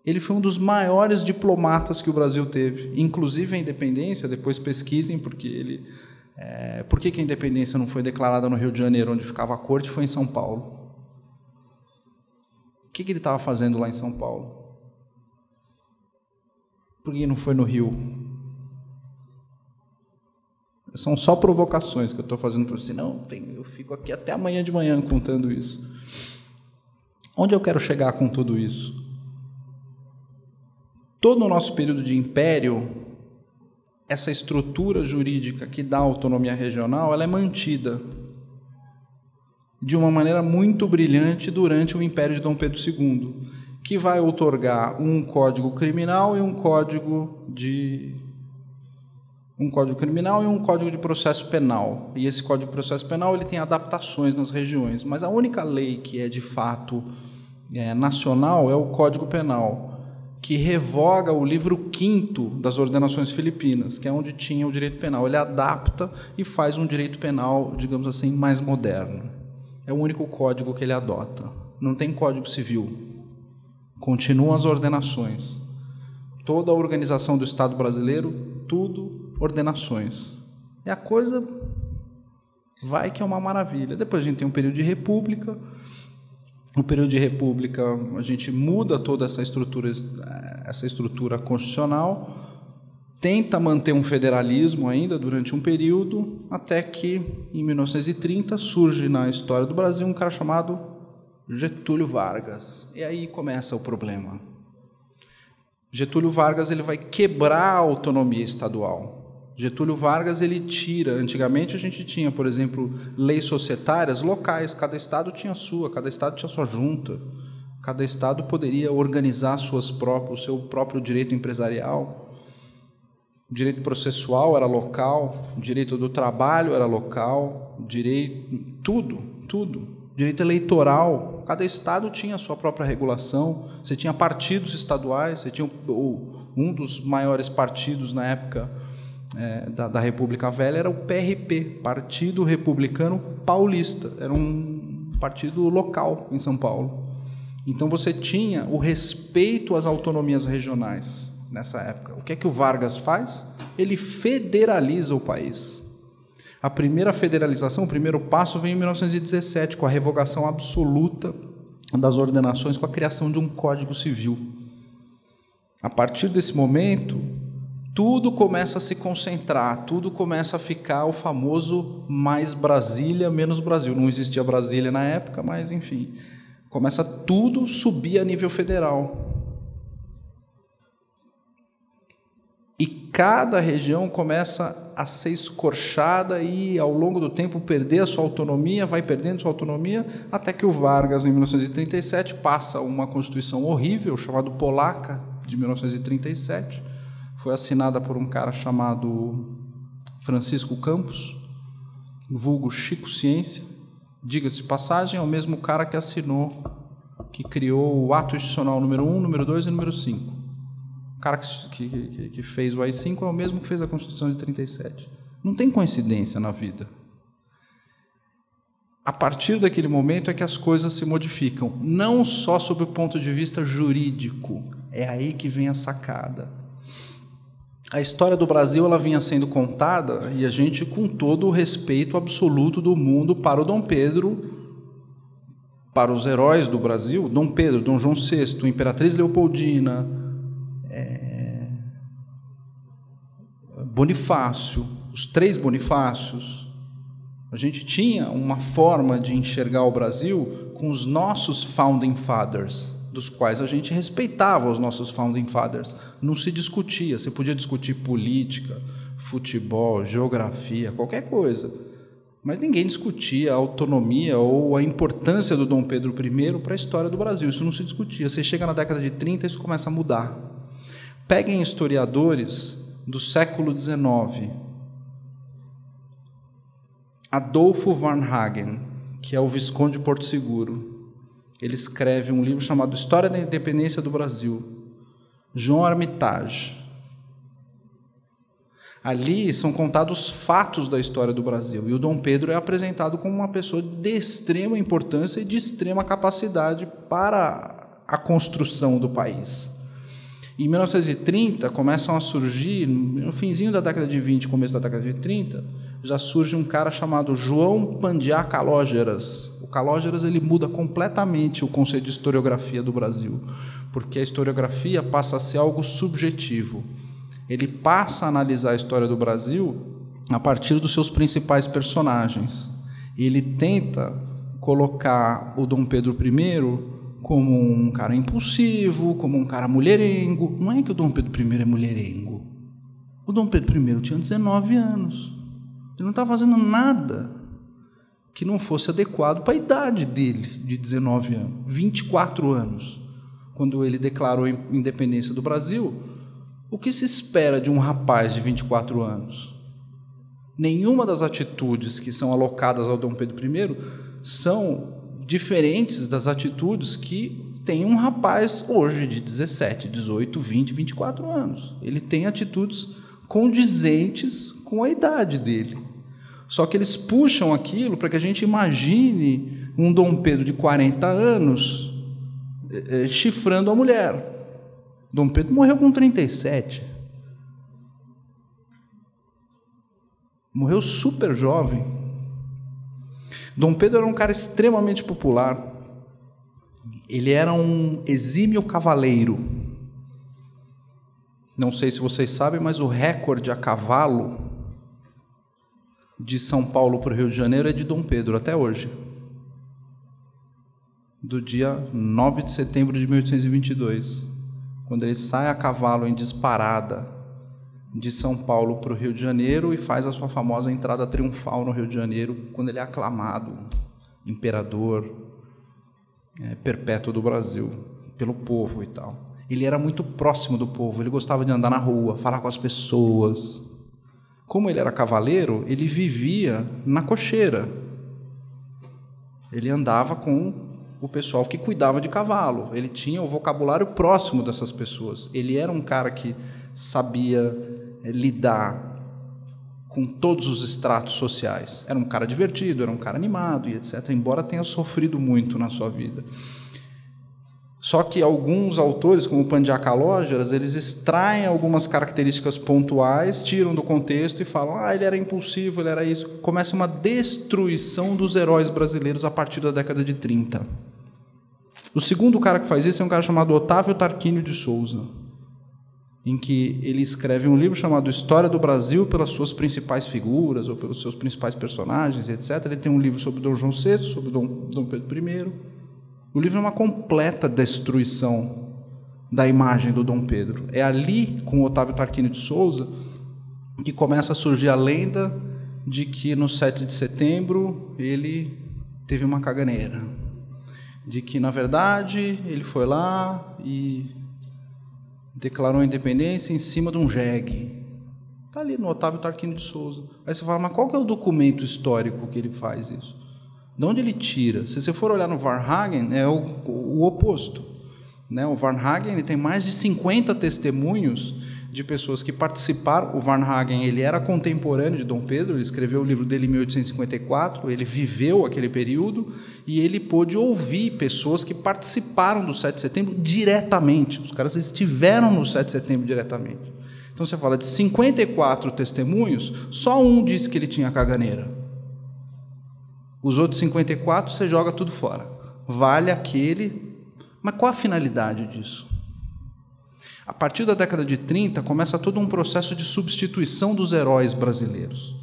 Ele foi um dos maiores diplomatas que o Brasil teve. Inclusive a independência, depois pesquisem, porque por que a independência não foi declarada no Rio de Janeiro, onde ficava a corte, foi em São Paulo? O que ele estava fazendo lá em São Paulo? Por que não foi no Rio? São só provocações que eu estou fazendo para você. Não, eu fico aqui até amanhã de manhã contando isso. Onde eu quero chegar com tudo isso? Todo o nosso período de império, essa estrutura jurídica que dá autonomia regional, ela é mantida de uma maneira muito brilhante durante o Império de Dom Pedro II, que vai outorgar um código criminal e um código de processo penal. E esse código de processo penal ele tem adaptações nas regiões, mas a única lei que é de fato nacional é o Código Penal, que revoga o livro 5º das ordenações filipinas, que é onde tinha o direito penal. Ele adapta e faz um direito penal, digamos assim, mais moderno. É o único código que ele adota. Não tem código civil. Continuam as ordenações. Toda a organização do Estado brasileiro, tudo ordenações. E a coisa vai que é uma maravilha. Depois a gente tem um período de república. No período de república, a gente muda toda essa estrutura constitucional, tenta manter um federalismo ainda durante um período, até que, em 1930, surge na história do Brasil um cara chamado Getúlio Vargas. E aí começa o problema. Getúlio Vargas ele vai quebrar a autonomia estadual. Getúlio Vargas ele tira, antigamente a gente tinha, por exemplo, leis societárias locais, cada estado tinha a sua, cada estado tinha a sua junta, cada estado poderia organizar o seu próprio direito empresarial. O direito processual era local, o direito do trabalho era local, tudo. Direito eleitoral, cada estado tinha a sua própria regulação, você tinha partidos estaduais, você tinha um dos maiores partidos na época da República Velha era o PRP, Partido Republicano Paulista, era um partido local em São Paulo. Então você tinha o respeito às autonomias regionais nessa época. O que é que o Vargas faz? Ele federaliza o país. A primeira federalização, o primeiro passo vem em 1917, com a revogação absoluta das ordenações, com a criação de um Código Civil. A partir desse momento, tudo começa a se concentrar, tudo começa a ficar o famoso mais Brasília, menos Brasil. Não existia Brasília na época, mas enfim, começa tudo a subir a nível federal. E cada região começa a ser escorchada e, ao longo do tempo, perder a sua autonomia, vai perdendo sua autonomia, até que o Vargas, em 1937, passa uma Constituição horrível, chamada Polaca, de 1937, foi assinada por um cara chamado Francisco Campos, vulgo Chico Ciência. Diga-se de passagem, é o mesmo cara que assinou, que criou o Ato Institucional número 1, número 2 e número 5. O cara que fez o AI-5 é o mesmo que fez a Constituição de 37. Não tem coincidência na vida. A partir daquele momento é que as coisas se modificam, não só sob o ponto de vista jurídico. É aí que vem a sacada. A história do Brasil ela vinha sendo contada, e a gente, com todo o respeito absoluto do mundo para o Dom Pedro, para os heróis do Brasil, Dom Pedro, Dom João VI, Imperatriz Leopoldina, Bonifácio, os 3 Bonifácios. A gente tinha uma forma de enxergar o Brasil com os nossos Founding Fathers, dos quais a gente respeitava os nossos Founding Fathers. Não se discutia, você podia discutir política, futebol, geografia, qualquer coisa, mas ninguém discutia a autonomia ou a importância do Dom Pedro I para a história do Brasil. Isso não se discutia. Você chega na década de 30, isso começa a mudar. Peguem historiadores do século XIX. Adolfo Varnhagen, que é o Visconde de Porto Seguro, ele escreve um livro chamado História da Independência do Brasil. João Armitage. Ali são contados fatos da história do Brasil, e o Dom Pedro é apresentado como uma pessoa de extrema importância e de extrema capacidade para a construção do país. Em 1930, começam a surgir, no finzinho da década de 20, começo da década de 30, já surge um cara chamado João Pandiá Calógeras. O Calógeras ele muda completamente o conceito de historiografia do Brasil, porque a historiografia passa a ser algo subjetivo. Ele passa a analisar a história do Brasil a partir dos seus principais personagens. Ele tenta colocar o Dom Pedro I como um cara impulsivo, como um cara mulherengo. Não é que o Dom Pedro I é mulherengo. O Dom Pedro I tinha 19 anos. Ele não estava fazendo nada que não fosse adequado para a idade dele, de 19 anos. 24 anos. Quando ele declarou a independência do Brasil, o que se espera de um rapaz de 24 anos? Nenhuma das atitudes que são alocadas ao Dom Pedro I são diferentes das atitudes que tem um rapaz hoje de 17, 18, 20, 24 anos. Ele tem atitudes condizentes com a idade dele. Só que eles puxam aquilo para que a gente imagine um Dom Pedro de 40 anos chifrando a mulher. Dom Pedro morreu com 37. Morreu super jovem. Dom Pedro era um cara extremamente popular. Ele era um exímio cavaleiro. Não sei se vocês sabem, mas o recorde a cavalo de São Paulo para o Rio de Janeiro é de Dom Pedro, até hoje. Do dia 9 de setembro de 1822, quando ele sai a cavalo em disparada de São Paulo para o Rio de Janeiro e faz a sua famosa entrada triunfal no Rio de Janeiro, quando ele é aclamado imperador perpétuo do Brasil, pelo povo e tal. Ele era muito próximo do povo, ele gostava de andar na rua, falar com as pessoas. Como ele era cavaleiro, ele vivia na cocheira. Ele andava com o pessoal que cuidava de cavalo. Ele tinha o vocabulário próximo dessas pessoas. Ele era um cara que sabia lidar com todos os estratos sociais. Era um cara divertido, era um cara animado e etc., embora tenha sofrido muito na sua vida. Só que alguns autores, como o Pandya Kalogera, eles extraem algumas características pontuais, tiram do contexto e falam: ele era impulsivo, ele era isso. Começa uma destruição dos heróis brasileiros a partir da década de 30. O segundo cara que faz isso é um cara chamado Otávio Tarquínio de Souza, em que ele escreve um livro chamado História do Brasil pelas suas principais figuras ou pelos seus principais personagens, etc. Ele tem um livro sobre Dom João VI, sobre Dom Pedro I. O livro é uma completa destruição da imagem do Dom Pedro. É ali, com Otávio Tarquínio de Souza, que começa a surgir a lenda de que no 7 de setembro ele teve uma caganeira. De que, na verdade, ele foi lá e declarou a independência em cima de um jegue. Está ali no Otávio Tarquínio de Souza. Aí você fala: mas qual que é o documento histórico que ele faz isso? De onde ele tira? Se você for olhar no Varnhagen, é o oposto. Né? O Varnhagen ele tem mais de 50 testemunhos de pessoas que participaram. O Varnhagen ele era contemporâneo de Dom Pedro, ele escreveu o livro dele em 1854, ele viveu aquele período e ele pôde ouvir pessoas que participaram do 7 de setembro diretamente. Os caras estiveram no 7 de setembro diretamente. Então você fala de 54 testemunhos, só um disse que ele tinha caganeira. Os outros 54 você joga tudo fora. Vale aquele... Mas qual a finalidade disso? A partir da década de 30, começa todo um processo de substituição dos heróis brasileiros.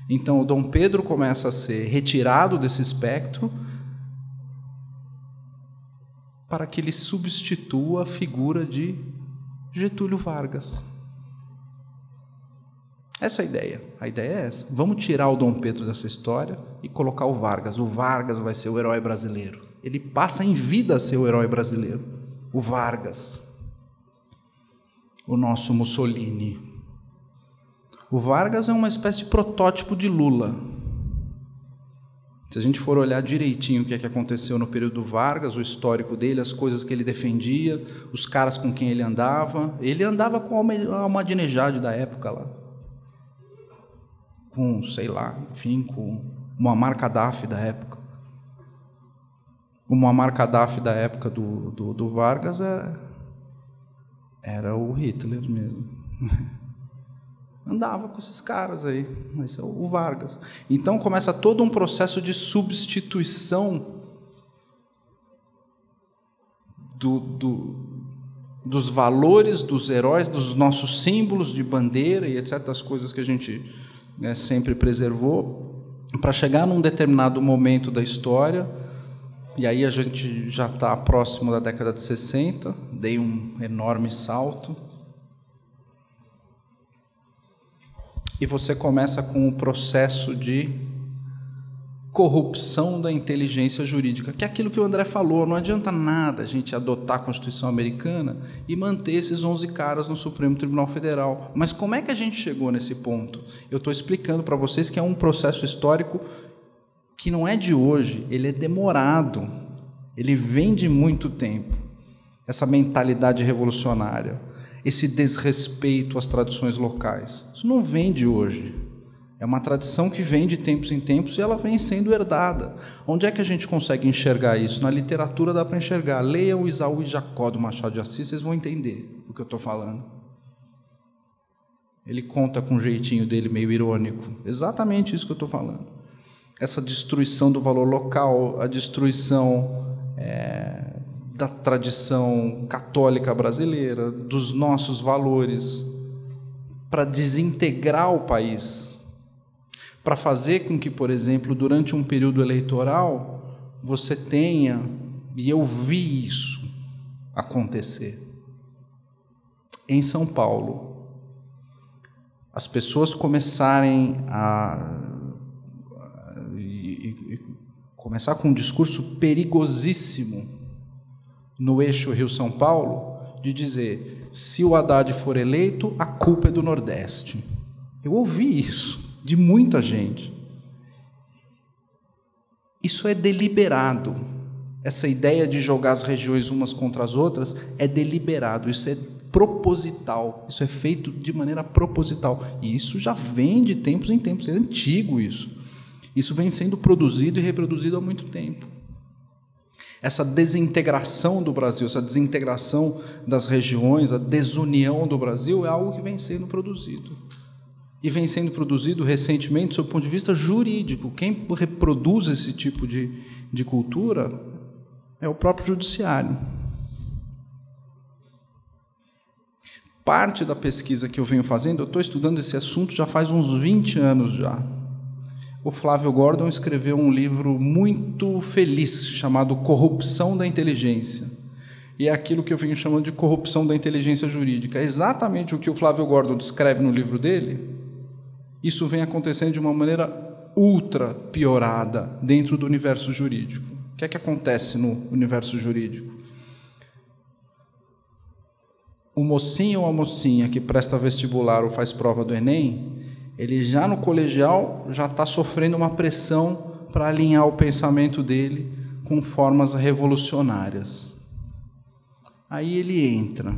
Então, o Dom Pedro começa a ser retirado desse espectro para que ele substitua a figura de Getúlio Vargas. Essa é a ideia. A ideia é essa. Vamos tirar o Dom Pedro dessa história e colocar o Vargas. O Vargas vai ser o herói brasileiro. Ele passa em vida a ser o herói brasileiro. O Vargas. O nosso Mussolini. O Vargas é uma espécie de protótipo de Lula. Se a gente for olhar direitinho o que é que aconteceu no período do Vargas, o histórico dele, as coisas que ele defendia, os caras com quem ele andava com a Ahmadinejad da época lá. Com, sei lá, enfim, com Muammar Gaddafi da época. O Muammar Gaddafi da época do Vargas era o Hitler mesmo. Andava com esses caras aí, esse é o Vargas. Então começa todo um processo de substituição dos valores, dos heróis, dos nossos símbolos de bandeira e etc., das coisas que a gente sempre preservou, para chegar num determinado momento da história, e aí a gente já está próximo da década de 60, dei um enorme salto, e você começa com o processo de corrupção da inteligência jurídica, que é aquilo que o André falou. Não adianta nada a gente adotar a Constituição americana e manter esses 11 caras no Supremo Tribunal Federal. Mas como é que a gente chegou nesse ponto? Eu estou explicando para vocês que é um processo histórico que não é de hoje, ele é demorado, ele vem de muito tempo. Essa mentalidade revolucionária, esse desrespeito às tradições locais, isso não vem de hoje. É uma tradição que vem de tempos em tempos e ela vem sendo herdada. Onde é que a gente consegue enxergar isso? Na literatura dá para enxergar. Leiam o Isaú e Jacó do Machado de Assis, vocês vão entender o que eu estou falando. Ele conta com um jeitinho dele meio irônico. Exatamente isso que eu estou falando. Essa destruição do valor local, a destruição da tradição católica brasileira, dos nossos valores, para desintegrar o país, para fazer com que, por exemplo, durante um período eleitoral, você tenha, e eu vi isso acontecer, em São Paulo, as pessoas começarem começar com um discurso perigosíssimo no eixo Rio-São Paulo, de dizer: se o Haddad for eleito, a culpa é do Nordeste. Eu ouvi isso de muita gente. Isso é deliberado. Essa ideia de jogar as regiões umas contra as outras é deliberado, isso é proposital, isso é feito de maneira proposital. E isso já vem de tempos em tempos, é antigo isso. Isso vem sendo produzido e reproduzido há muito tempo. Essa desintegração do Brasil, essa desintegração das regiões, a desunião do Brasil é algo que vem sendo produzido. E vem sendo produzido recentemente, sob o ponto de vista jurídico. Quem reproduz esse tipo de cultura é o próprio judiciário. Parte da pesquisa que eu venho fazendo, eu estou estudando esse assunto já faz uns 20 anos já. O Flávio Gordon escreveu um livro muito feliz, chamado Corrupção da Inteligência. E é aquilo que eu venho chamando de corrupção da inteligência jurídica. É exatamente o que o Flávio Gordon descreve no livro dele. Isso vem acontecendo de uma maneira ultra piorada dentro do universo jurídico. O que é que acontece no universo jurídico? O mocinho ou a mocinha que presta vestibular ou faz prova do Enem, ele já no colegial já está sofrendo uma pressão para alinhar o pensamento dele com formas revolucionárias. Aí ele entra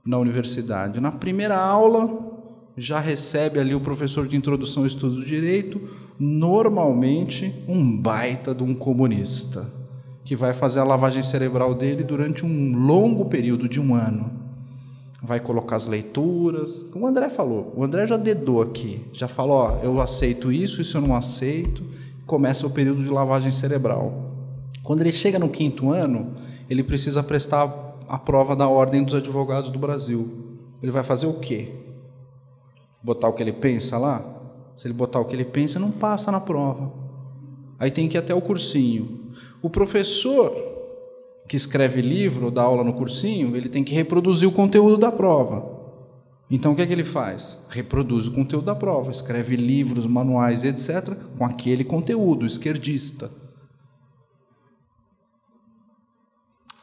na universidade. Na primeira aula, já recebe ali o professor de introdução ao estudo do direito, normalmente um baita de um comunista, que vai fazer a lavagem cerebral dele durante um longo período de 1 ano. Vai colocar as leituras, como o André falou, o André já dedou aqui, já falou, ó, eu aceito isso eu não aceito, começa o período de lavagem cerebral. Quando ele chega no 5º ano, ele precisa prestar a prova da Ordem dos Advogados do Brasil. Ele vai fazer o quê? Botar o que ele pensa lá? Se ele botar o que ele pensa, não passa na prova. Aí tem que ir até o cursinho. O professor que escreve livro, dá aula no cursinho, ele tem que reproduzir o conteúdo da prova. Então o que é que ele faz? Reproduz o conteúdo da prova, escreve livros, manuais, etc., com aquele conteúdo esquerdista.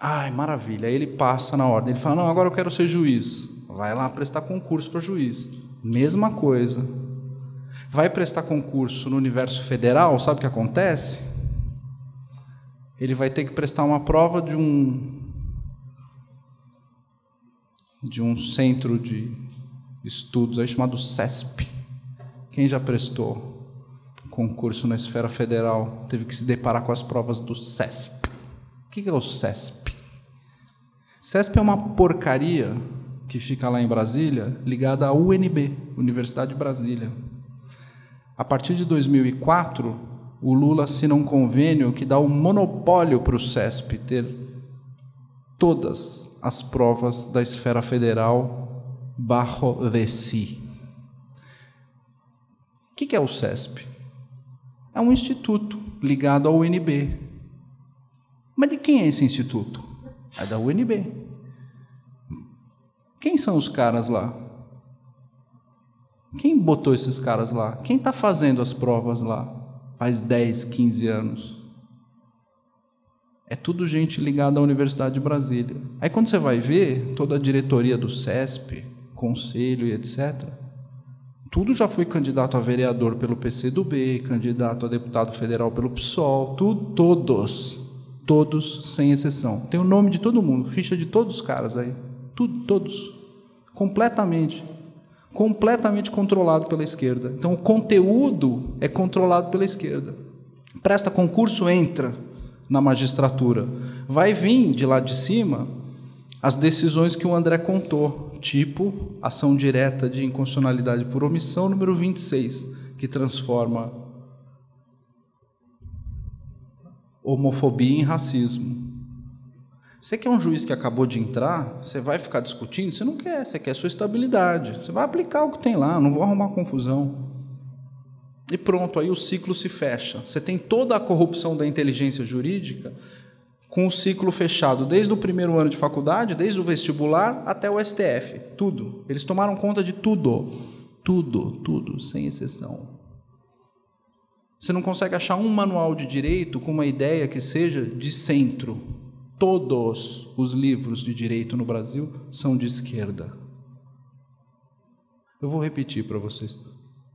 Ai, maravilha. Aí ele passa na ordem. Ele fala, não, agora eu quero ser juiz. Vai lá prestar concurso para juiz. Mesma coisa. Vai prestar concurso no universo federal, sabe o que acontece? Ele vai ter que prestar uma prova de um centro de estudos aí chamado CESP. Quem já prestou concurso na esfera federal teve que se deparar com as provas do CESP. O que é o CESP? CESP é uma porcaria que fica lá em Brasília, ligada à UNB, Universidade de Brasília. A partir de 2004, o Lula assina um convênio que dá um monopólio para o CESP ter todas as provas da esfera federal bajo de si. O que é o CESP? É um instituto ligado ao UNB. Mas de quem é esse instituto? É da UNB. Quem são os caras lá? Quem botou esses caras lá? Quem está fazendo as provas lá? Faz 10, 15 anos. É tudo gente ligada à Universidade de Brasília. Aí quando você vai ver, toda a diretoria do CESP, conselho e etc., tudo já foi candidato a vereador pelo PCdoB, candidato a deputado federal pelo PSOL, todos, sem exceção. Tem o nome de todo mundo, ficha de todos os caras aí. Todos. Completamente controlado pela esquerda. Então, o conteúdo é controlado pela esquerda. Presta concurso, entra na magistratura. Vai vir de lá de cima as decisões que o André contou, tipo ação direta de inconstitucionalidade por omissão, número 26, que transforma homofobia em racismo. Você que é um juiz que acabou de entrar, você vai ficar discutindo? Você não quer, você quer sua estabilidade. Você vai aplicar o que tem lá, não vou arrumar confusão. E pronto, aí o ciclo se fecha. Você tem toda a corrupção da inteligência jurídica com o ciclo fechado, desde o primeiro ano de faculdade, desde o vestibular até o STF. Tudo. Eles tomaram conta de tudo. Tudo, sem exceção. Você não consegue achar um manual de direito com uma ideia que seja de centro, todos os livros de direito no Brasil são de esquerda. Eu vou repetir para vocês.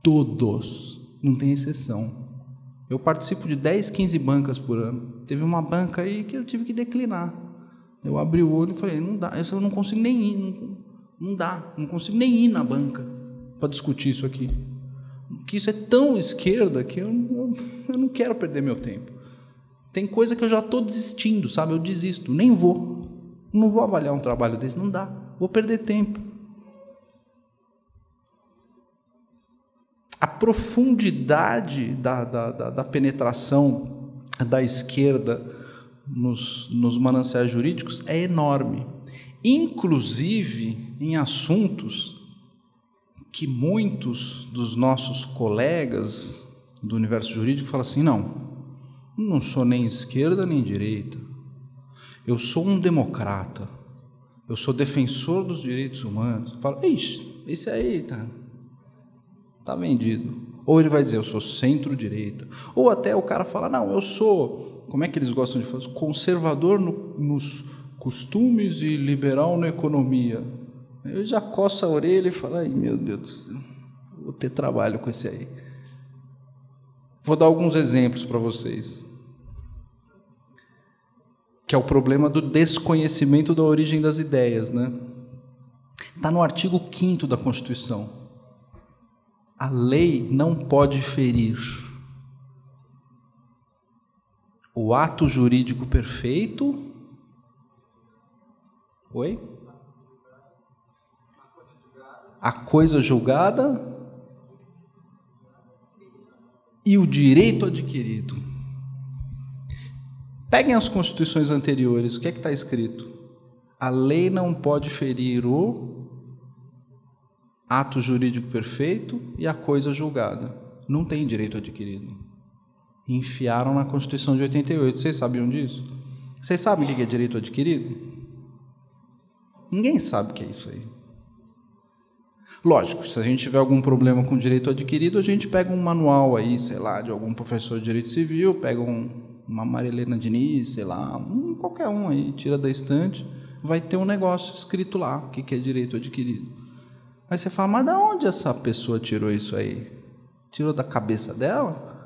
Todos, não tem exceção. Eu participo de 10, 15 bancas por ano. Teve uma banca aí que eu tive que declinar. Eu abri o olho e falei, não dá, eu não consigo nem ir, não dá, não consigo nem ir na banca para discutir isso aqui. Que isso é tão esquerda que eu não quero perder meu tempo. Tem coisa que eu já estou desistindo, sabe? Eu desisto, nem vou. Não vou avaliar um trabalho desse, não dá. Vou perder tempo. A profundidade da penetração da esquerda nos mananciais jurídicos é enorme. Inclusive em assuntos que muitos dos nossos colegas do universo jurídico falam assim, não sou nem esquerda nem direita, eu sou um democrata, eu sou defensor dos direitos humanos. Fala, ixi, esse aí tá vendido. Ou ele vai dizer, eu sou centro-direita. Ou até o cara fala, não, eu sou, como é que eles gostam de falar? Conservador nos costumes e liberal na economia. Eu já coço a orelha e falo, ai meu Deus do céu, vou ter trabalho com esse aí. Vou dar alguns exemplos para vocês. Que é o problema do desconhecimento da origem das ideias, né? Está no artigo 5º da Constituição. A lei não pode ferir o ato jurídico perfeito. Oi? A coisa julgada e o direito adquirido. Peguem as constituições anteriores, o que é que está escrito? A lei não pode ferir o ato jurídico perfeito e a coisa julgada. Não tem direito adquirido. Enfiaram na Constituição de 88. Vocês sabiam disso? Vocês sabem o que é direito adquirido? Ninguém sabe o que é isso aí. Lógico, se a gente tiver algum problema com direito adquirido, a gente pega um manual aí, sei lá, de algum professor de direito civil, pega uma Marilena Diniz, sei lá, qualquer um aí, tira da estante, vai ter um negócio escrito lá, o que é direito adquirido. Aí você fala, mas de onde essa pessoa tirou isso aí? Tirou da cabeça dela?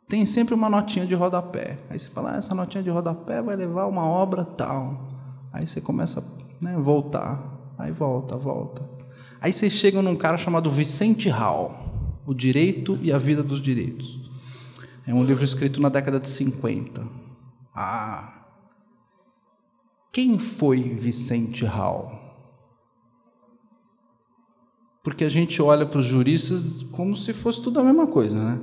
Tem sempre uma notinha de rodapé. Aí você fala, essa notinha de rodapé vai levar uma obra tal. Aí você começa a voltar. Aí volta. Aí vocês chegam num cara chamado Vicente Hall, O Direito e a Vida dos Direitos. É um livro escrito na década de 50. Quem foi Vicente Hall? Porque a gente olha para os juristas como se fosse tudo a mesma coisa, né?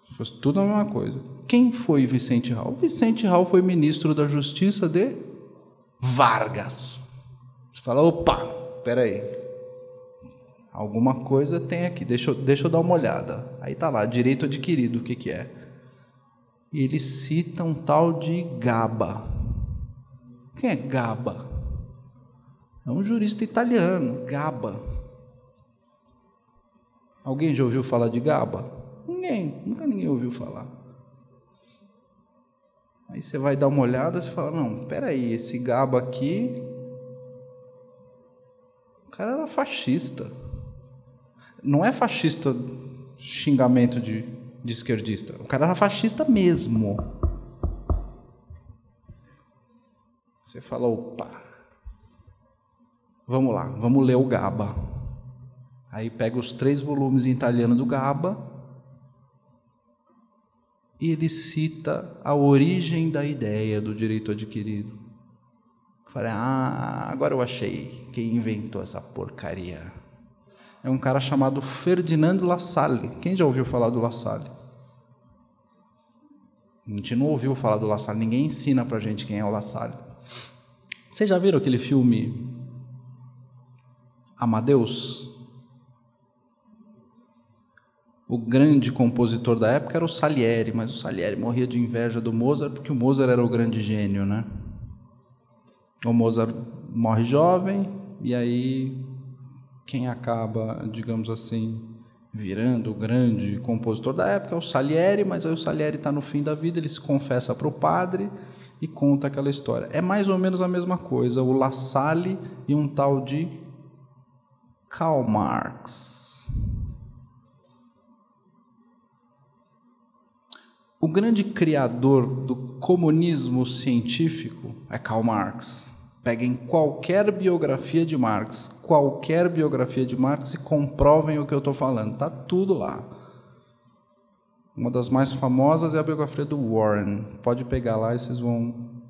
Se fosse tudo a mesma coisa. Quem foi Vicente Hall? Vicente Hall foi ministro da Justiça de Vargas. Você fala, opa, peraí, alguma coisa tem aqui, deixa eu dar uma olhada. Aí tá lá, direito adquirido, o que é? E ele cita um tal de Gaba. Quem é Gaba? É um jurista italiano, Gaba. Alguém já ouviu falar de Gaba? Nunca ninguém ouviu falar. Aí você vai dar uma olhada e fala, não, peraí, esse Gaba aqui, o cara era fascista. Não é fascista xingamento de esquerdista, o cara era fascista mesmo. Você fala, opa, vamos lá, vamos ler o Gaba. Aí pega os 3 volumes em italiano do Gaba, e ele cita a origem da ideia do direito adquirido. Falei, agora eu achei quem inventou essa porcaria. É um cara chamado Ferdinando Lassalle. Quem já ouviu falar do Lassalle? A gente não ouviu falar do Lassalle, ninguém ensina pra gente quem é o Lassalle. Vocês já viram aquele filme Amadeus? O grande compositor da época era o Salieri, mas o Salieri morria de inveja do Mozart, porque o Mozart era o grande gênio, né? O Mozart morre jovem, e aí quem acaba, digamos assim, virando o grande compositor da época, é o Salieri, mas aí o Salieri está no fim da vida, ele se confessa para o padre e conta aquela história. É mais ou menos a mesma coisa, o La Salle e um tal de Karl Marx. O grande criador do comunismo científico é Karl Marx. Peguem qualquer biografia de Marx e comprovem o que eu estou falando. Está tudo lá. Uma das mais famosas é a biografia do Warren. Pode pegar lá e vocês vão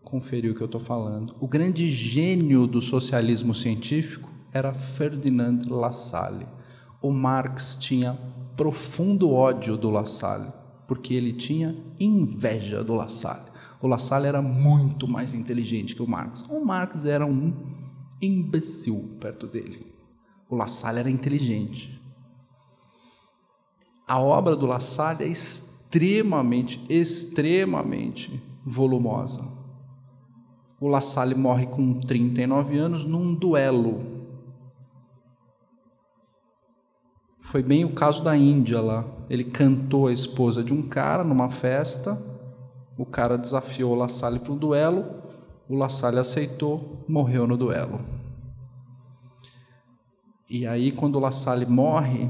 conferir o que eu estou falando. O grande gênio do socialismo científico era Ferdinand Lassalle. O Marx tinha profundo ódio do Lassalle, porque ele tinha inveja do Lassalle. O Lassalle era muito mais inteligente que o Marx. O Marx era um imbecil perto dele. O Lassalle era inteligente. A obra do Lassalle é extremamente volumosa. O Lassalle morre com 39 anos num duelo. Foi bem o caso da Índia lá. Ele cantou a esposa de um cara numa festa. O cara desafiou o Lassalle para um duelo, o Lassalle aceitou, morreu no duelo. E aí, quando o Lassalle morre,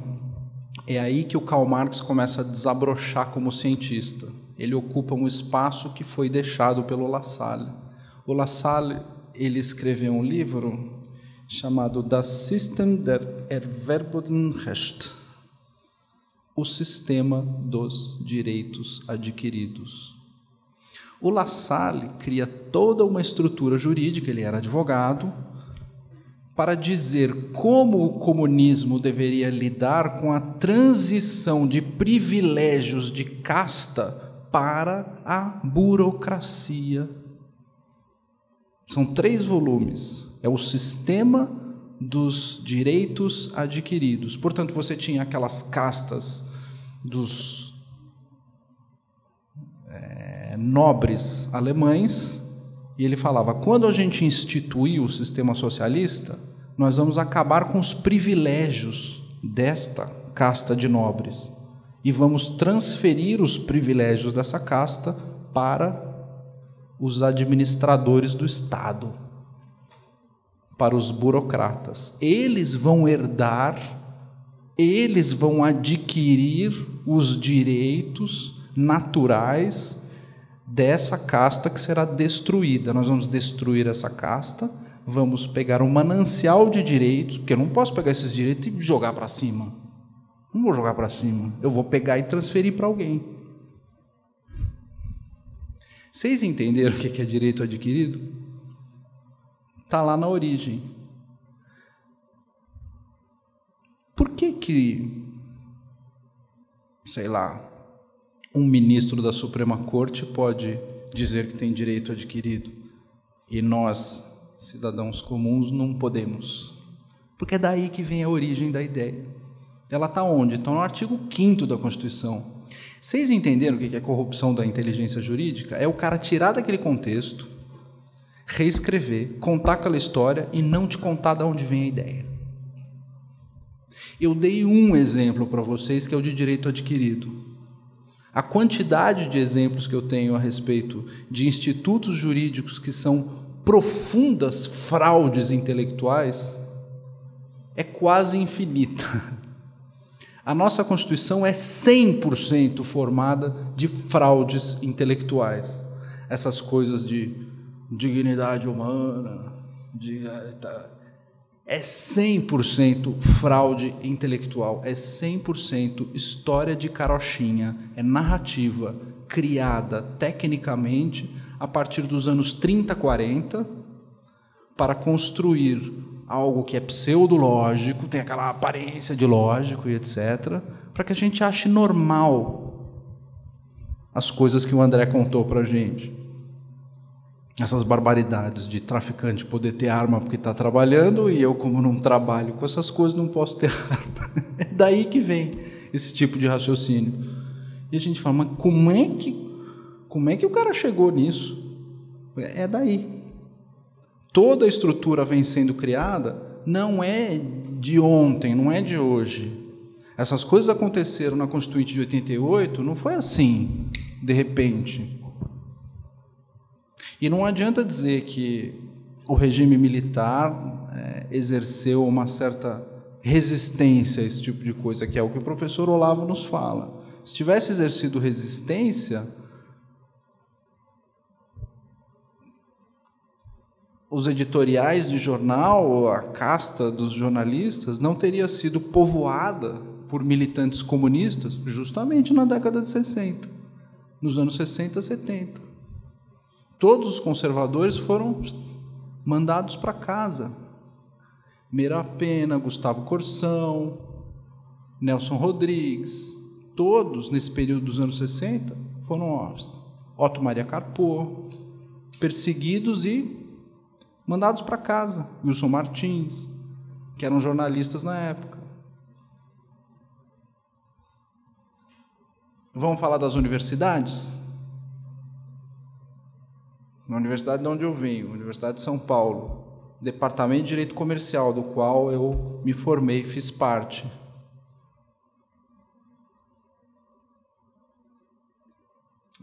é aí que o Karl Marx começa a desabrochar como cientista. Ele ocupa um espaço que foi deixado pelo Lassalle. O Lassalle, ele escreveu um livro chamado Das System der Erwerbten Recht, o sistema dos direitos adquiridos. O Lassalle cria toda uma estrutura jurídica, ele era advogado, para dizer como o comunismo deveria lidar com a transição de privilégios de casta para a burocracia. São 3 volumes. É o sistema dos direitos adquiridos. Portanto, você tinha aquelas castas dos nobres alemães, e ele falava, quando a gente instituir o sistema socialista, nós vamos acabar com os privilégios desta casta de nobres e vamos transferir os privilégios dessa casta para os administradores do Estado, para os burocratas. Eles vão herdar, eles vão adquirir os direitos naturais dessa casta que será destruída. Nós vamos destruir essa casta, vamos pegar um manancial de direitos, porque eu não posso pegar esses direitos e jogar para cima. Não vou jogar para cima, eu vou pegar e transferir para alguém. Vocês entenderam o que é direito adquirido? Está lá na origem. Por que, sei lá, um ministro da Suprema Corte pode dizer que tem direito adquirido e nós, cidadãos comuns, não podemos? Porque é daí que vem a origem da ideia. Ela está onde? Está no artigo 5º da Constituição. Vocês entenderam o que é corrupção da inteligência jurídica? É o cara tirar daquele contexto, reescrever, contar aquela história e não te contar de onde vem a ideia. Eu dei um exemplo para vocês que é o de direito adquirido. A quantidade de exemplos que eu tenho a respeito de institutos jurídicos que são profundas fraudes intelectuais é quase infinita. A nossa Constituição é 100% formada de fraudes intelectuais. Essas coisas de dignidade humana, é 100% fraude intelectual, é 100% história de carochinha, é narrativa criada tecnicamente a partir dos anos 30, 40, para construir algo que é pseudológico, tem aquela aparência de lógico e etc., para que a gente ache normal as coisas que o André contou para a gente. Essas barbaridades de traficante poder ter arma porque está trabalhando e eu, como não trabalho com essas coisas, não posso ter arma. É daí que vem esse tipo de raciocínio. E a gente fala, mas como é que o cara chegou nisso? É daí. Toda a estrutura vem sendo criada, não é de ontem, não é de hoje. Essas coisas aconteceram na Constituinte de 88, não foi assim, de repente. E não adianta dizer que o regime militar exerceu uma certa resistência a esse tipo de coisa, que é o que o professor Olavo nos fala. Se tivesse exercido resistência, os editoriais de jornal, a casta dos jornalistas, não teria sido povoada por militantes comunistas justamente na década de 60, nos anos 60 e 70. Todos os conservadores foram mandados para casa. Meira Pena, Gustavo Corsão, Nelson Rodrigues, todos nesse período dos anos 60 foram Otto Maria Carpo, perseguidos e mandados para casa. Wilson Martins, que eram jornalistas na época. Vamos falar das universidades? Na universidade de onde eu venho, Universidade de São Paulo, Departamento de Direito Comercial, do qual eu me formei, fiz parte.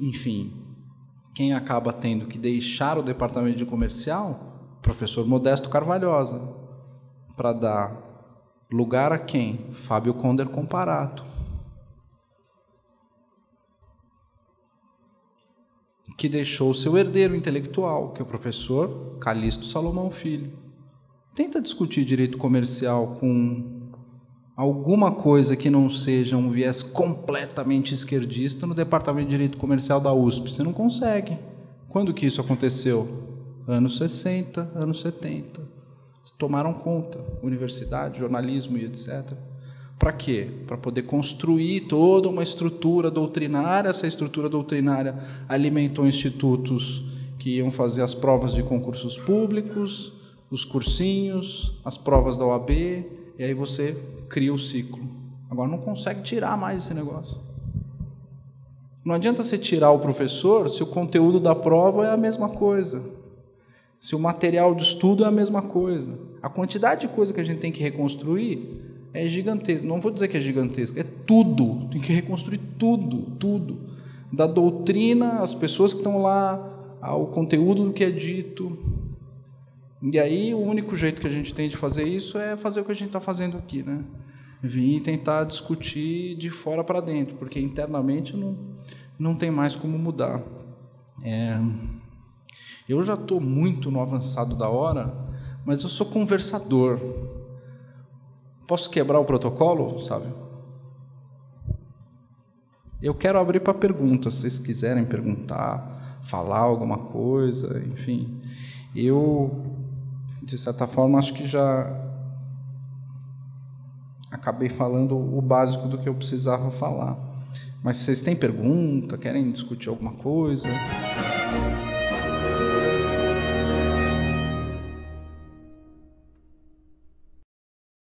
Enfim, quem acaba tendo que deixar o Departamento de Comercial? Professor Modesto Carvalhosa, para dar lugar a quem? Fábio Conder Comparato. Que deixou o seu herdeiro intelectual, que é o professor Calixto Salomão Filho. Tenta discutir direito comercial com alguma coisa que não seja um viés completamente esquerdista no Departamento de Direito Comercial da USP. Você não consegue. Quando que isso aconteceu? Anos 60, anos 70. Tomaram conta, universidade, jornalismo e etc. Para quê? Para poder construir toda uma estrutura doutrinária. Essa estrutura doutrinária alimentou institutos que iam fazer as provas de concursos públicos, os cursinhos, as provas da OAB, e aí você cria o ciclo. Agora não consegue tirar mais esse negócio. Não adianta você tirar o professor se o conteúdo da prova é a mesma coisa, se o material de estudo é a mesma coisa. A quantidade de coisa que a gente tem que reconstruir é gigantesca. Não vou dizer que é gigantesca, é tudo. Tem que reconstruir tudo. Da doutrina, as pessoas que estão lá, ao conteúdo do que é dito. E aí o único jeito que a gente tem de fazer isso é fazer o que a gente está fazendo aqui, né? Vir tentar discutir de fora para dentro, porque internamente não tem mais como mudar. Eu já estou muito no avançado da hora, mas eu sou conversador. Posso quebrar o protocolo, sabe? Eu quero abrir para perguntas, se vocês quiserem perguntar, falar alguma coisa, enfim. Eu, de certa forma, acho que já acabei falando o básico do que eu precisava falar. Mas se vocês têm pergunta, querem discutir alguma coisa?